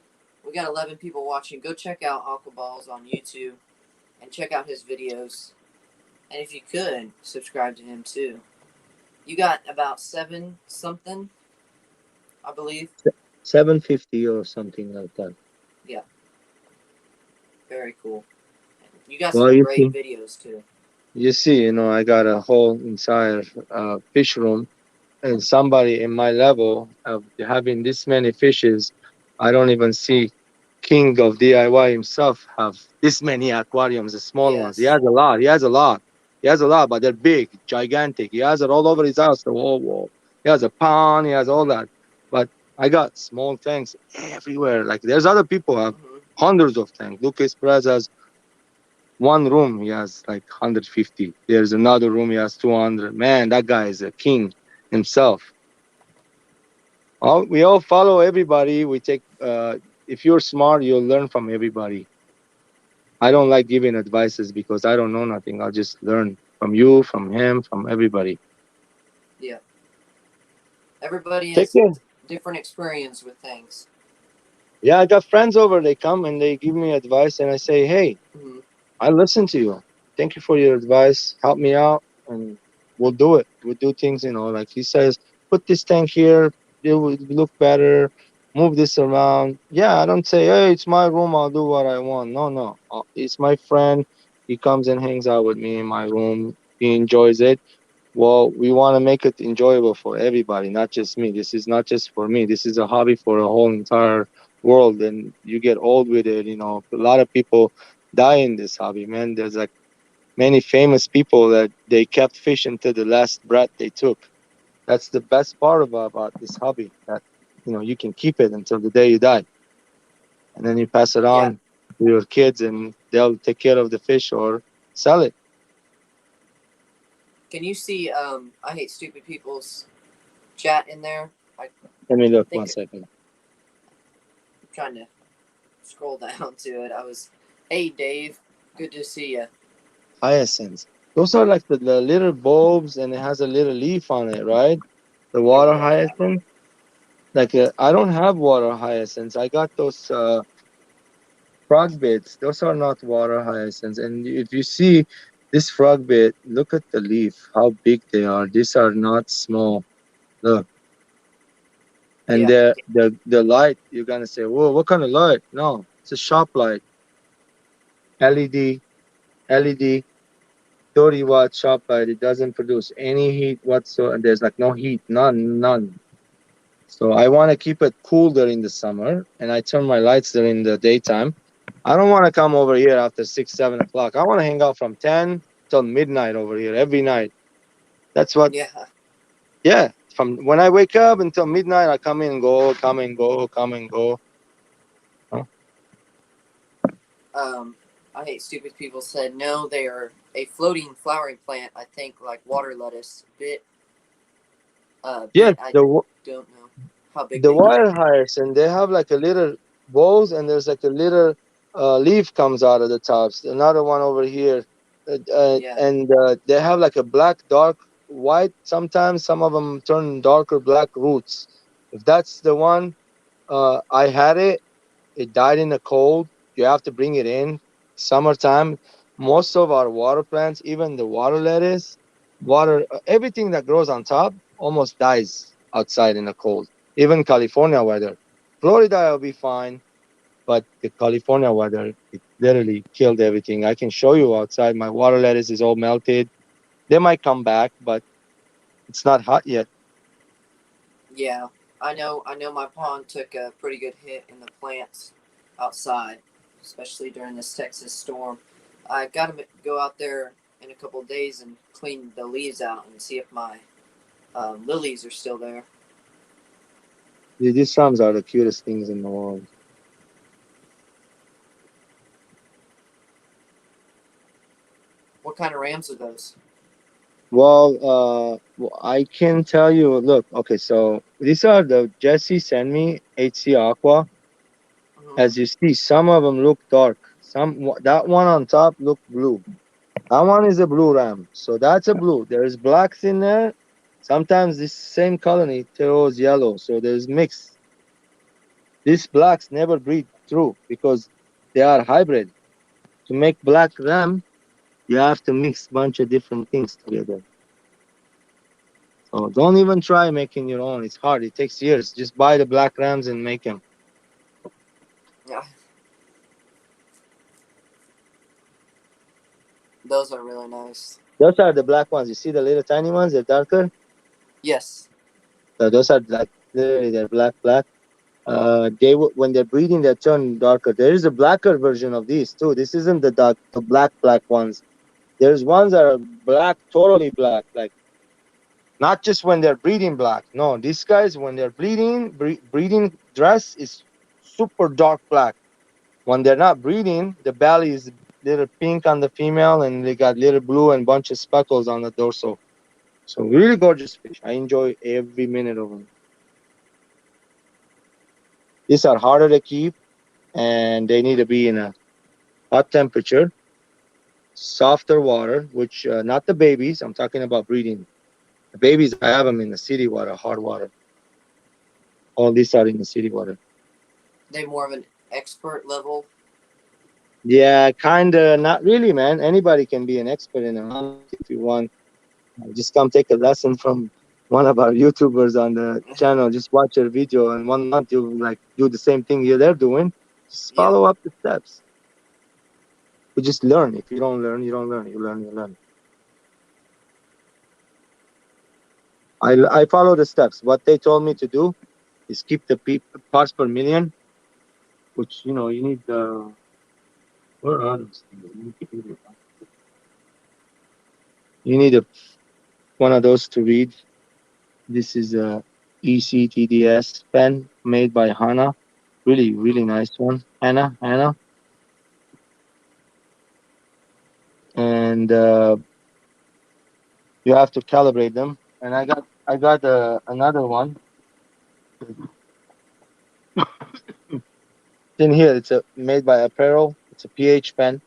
We got 11 people watching. Go check out Aquaballs on YouTube and check out his videos. And if you could, subscribe to him too. You got about 7 something, I believe. 750 or something like that. Yeah. Very cool. You got Well, some you great see, videos too. I got a whole entire fish room, and somebody in my level of having this many fishes, I don't even see King of DIY himself have this many aquariums, the small ones. He Yes. has a lot. He has a lot. He has a lot, but they're big, gigantic. He has it all over his house, the whole wall. He has a pond. He has all that. But I got small tanks everywhere. Like there's other people who have hundreds of tanks. Lucas Perez has one room. He has like 150. There's another room. He has 200. Man, that guy is a king himself. We all follow everybody. We take. If you're smart, you'll learn from everybody. I don't like giving advices because I don't know nothing. I'll just learn from you, from him, from everybody. Yeah. Everybody Take has care. different experience with things. Yeah, I got friends over. They come and they give me advice, and I say, hey, Mm-hmm. I listen to you. Thank you for your advice. Help me out, and we'll do it. We'll do things, like he says, put this tank here, it will look better, move this around. Yeah, I don't say, hey, it's my room, I'll do what I want. No, no. It's my friend. He comes and hangs out with me in my room. He enjoys it. Well, we want to make it enjoyable for everybody, not just me. This is not just for me. This is a hobby for a whole entire world. And you get old with it. A lot of people die in this hobby, man. There's like many famous people that they kept fish until the last breath they took. That's the best part about this hobby. That you can keep it until the day you die, and then you pass it Yeah. on to your kids, and they'll take care of the fish or sell it. Can you see I hate stupid people's chat in there? I Let me look one think second. I'm trying to scroll down to it. Hey Dave, good to see you. Hyacinths. Those are like the little bulbs, and it has a little leaf on it, right? The water Yeah. hyacinth. Like I don't have water hyacinths. I got those frog bits. Those are not water hyacinths. And if you see this frog bit, look at the leaf, how big they are. These are not small. Look. And Yeah. the light, you're gonna say, whoa, what kind of light? No, it's a shop light. LED, 30-watt shop light. It doesn't produce any heat whatsoever. There's like no heat, none. So I want to keep it cool during the summer, and I turn my lights during the daytime. I don't want to come over here after 6, 7 o'clock. I want to hang out from 10 till midnight over here every night. That's what. Yeah. Yeah. From when I wake up until midnight, I come and go, come and go, come and go. Huh? Um, I hate stupid people said no. They are a floating flowering plant. I think like water lettuce. Yeah, I the don't know how big the they get. wire hyacinth, they have like a little balls, and there's like a little leaf comes out of the tops. Another one over here, Yeah. and they have like a black, dark, white. Sometimes some of them turn darker black roots. If that's the one, I had it. It died in the cold. You have to bring it in summertime. Most of our water plants, even the water lettuce, everything that grows on top almost dies outside in the cold. Even California weather. Florida will be fine, but the California weather, it literally killed everything. I can show you outside. My water lettuce is all melted. They might come back, but it's not hot yet. Yeah. I know my pond took a pretty good hit in the plants outside, especially during this Texas storm. I got to go out there in a couple of days and clean the leaves out and see if my lilies are still there. These shrubs are the cutest things in the world. What kind of rams are those? I can tell you. Look, okay, so these are the Jesse sent me HC Aqua. Mm-hmm. As you see, some of them look dark. That one on top look blue. That one is a blue ram. So that's a blue. There's blacks in there. Sometimes this same colony throws yellow. So there's mix. These blacks never breed through because they are hybrid. To make black ram, you have to mix bunch of different things together. So don't even try making your own. It's hard. It takes years. Just buy the black rams and make them. Yeah, those are really nice. Those are the black ones. You see the little tiny ones? They're darker. Yes. So those are like literally they're black. When they're breeding, they turn darker. There is a blacker version of these too. This isn't the black ones. There's ones that are black, totally black, like not just when they're breeding black. No, these guys when they're breeding dress is super dark black. When they're not breeding, the belly is little pink on the female, and they got little blue and bunch of speckles on the dorsal. So really gorgeous fish. I enjoy every minute of them. These are harder to keep, and they need to be in a hot temperature, softer water. Which not the babies. I'm talking about breeding. The babies, I have them in the city water, hard water. All these are in the city water. They more of an expert level. Yeah, kinda. Not really, man. Anybody can be an expert in a month if you want. Just come take a lesson from one of our YouTubers on the channel. Just watch your video, and 1 month you'll like do the same thing they're doing. Just Yeah. follow up the steps. You just learn. If you don't learn, you don't learn. You learn, you learn. I follow the steps. What they told me to do is keep the parts per million, which you need the. Where are those things? You need one of those to read. This is a ECTDS pen made by Hana. Really, really nice one. Hana. And you have to calibrate them. And I got another one. It's in here. It's a made by Apparel. It's a pH pen.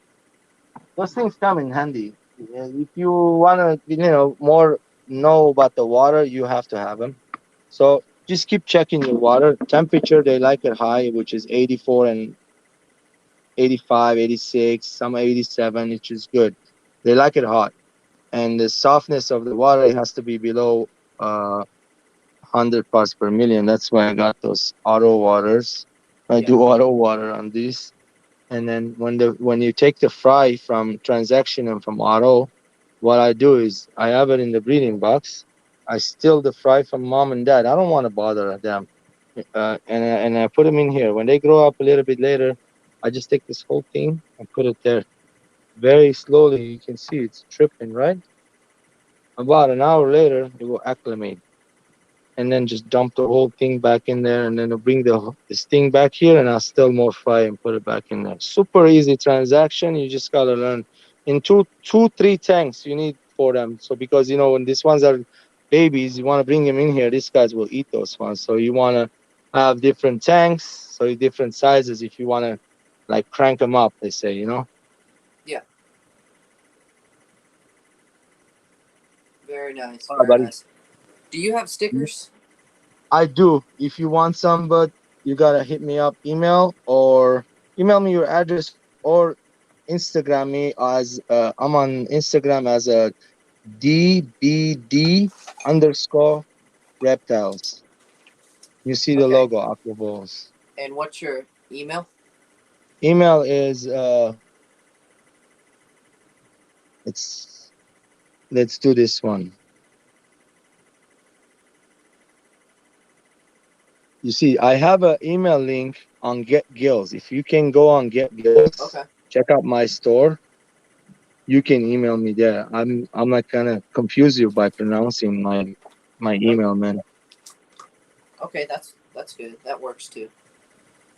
Those things come in handy. If you wanna, more know about the water, you have to have them. So just keep checking your water temperature. They like it high, which is 84 and 85, 86, some 87, which is good. They like it hot. And the softness of the water, it has to be below 100 parts per million. That's why I got those auto waters. I Yeah. do auto water on these. And then when you take the fry from transaction and from auto, what I do is I have it in the breeding box. I steal the fry from mom and dad. I don't want to bother them, and I put them in here. When they grow up a little bit later, I just take this whole thing and put it there. Very slowly, you can see it's tripping, right? About an hour later, it will acclimate, and then just dump the whole thing back in there, and then I'll bring this thing back here, and I'll still more fry and put it back in there. Super easy transaction. You just gotta learn. In two, 3 tanks you need for them. So because when these ones are babies, you want to bring them in here. These guys will eat those ones. So you want to have different tanks, so different sizes. If you want to like crank them up, they say. Yeah. Very nice. All right, Very buddy. nice. Do you have stickers? I do. If you want some, but you gotta hit me up, email me your address or Instagram me as I'm on Instagram as a DBD underscore reptiles. You see the Okay. logo, Aquaballs. And what's your email? Email is let's let's do this one. You see, I have an email link on Get Gills. If you can go on Get Gills, Okay. check out my store. You can email me there. I'm not gonna confuse you by pronouncing my Nope. email, man. Okay, that's good. That works too.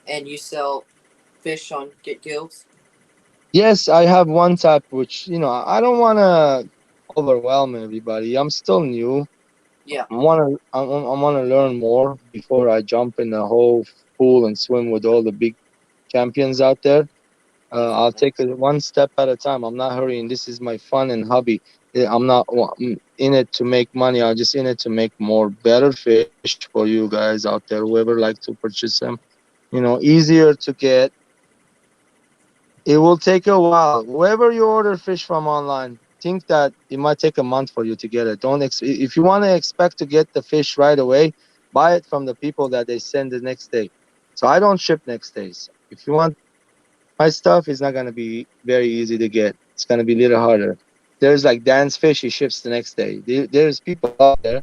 And you sell fish on Get Gills? Yes, I have one type which I don't wanna overwhelm everybody. I'm still new. Yeah. I wanna learn more before I jump in the whole pool and swim with all the big champions out there. I'll Definitely. take it one step at a time. I'm not hurrying. This is my fun and hobby. I'm not in it to make money. I'm just in it to make more better fish for you guys out there, whoever like to purchase them. Easier to get. It will take a while. Whoever you order fish from online, think that it might take a month for you to get it. Don't if you want to expect to get the fish right away, buy it from the people that they send the next day. So I don't ship next days. If you want my stuff, is not gonna be very easy to get. It's gonna be a little harder. There's like Dan's Fish, he ships the next day. There's people out there,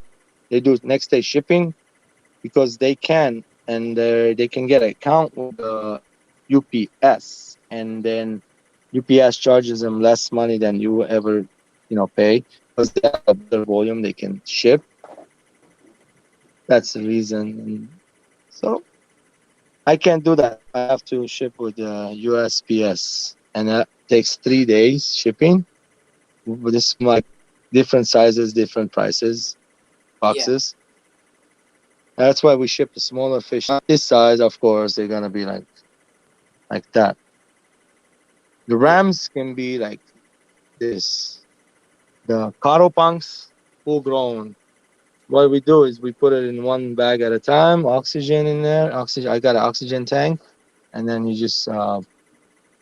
they do next day shipping because they can, and they can get an account with the UPS, and then UPS charges them less money than you ever pay because they have a better volume they can ship. That's the reason. And so I can't do that. I have to ship with USPS, and that takes 3 days shipping. With this like different sizes, different prices, Yeah. boxes. That's why we ship the smaller fish. Not this size, of course. They're gonna be like that. The Yeah. rams can be like this. The caro full grown. What we do is we put it in one bag at a time. Oxygen in there. Oxygen. I got an oxygen tank, and then you just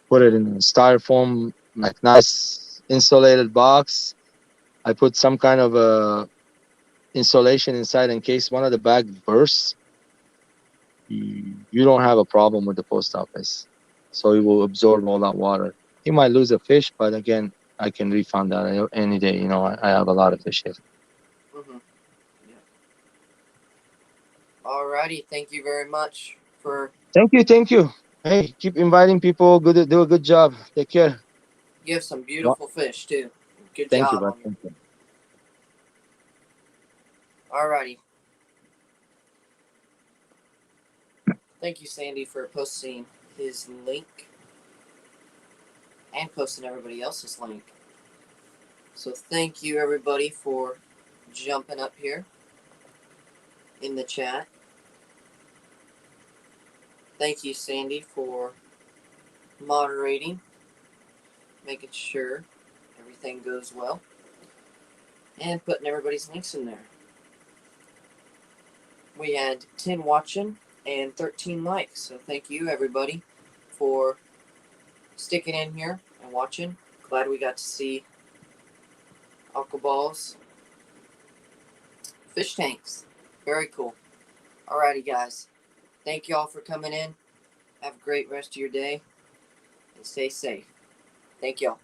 Put it in a styrofoam, like nice insulated box. I put some kind of a insulation inside in case one of the bags bursts. You don't have a problem with the post office, so it will absorb all that water. You might lose a fish, but again, I can refund that any day. You know, I have a lot of fish here. Mm-hmm. Yeah. Alrighty, thank you very much for. Thank you, thank you. Hey, keep inviting people. Good, do a good job. Take care. You have some Well, beautiful fish too. Good thank you, job bud. on Thank you. Alrighty. Thank you, Sandy, for posting his link and posting everybody else's link. So thank you, everybody, for jumping up here in the chat. Thank you, Sandy, for moderating, making sure everything goes well, and putting everybody's links in there. We had 10 watching and 13 likes, so thank you, everybody, for sticking in here and watching. Glad we got to see Aquaballs fish tanks. Very cool. Alrighty, guys. Thank you all for coming in. Have a great rest of your day and stay safe. Thank y'all.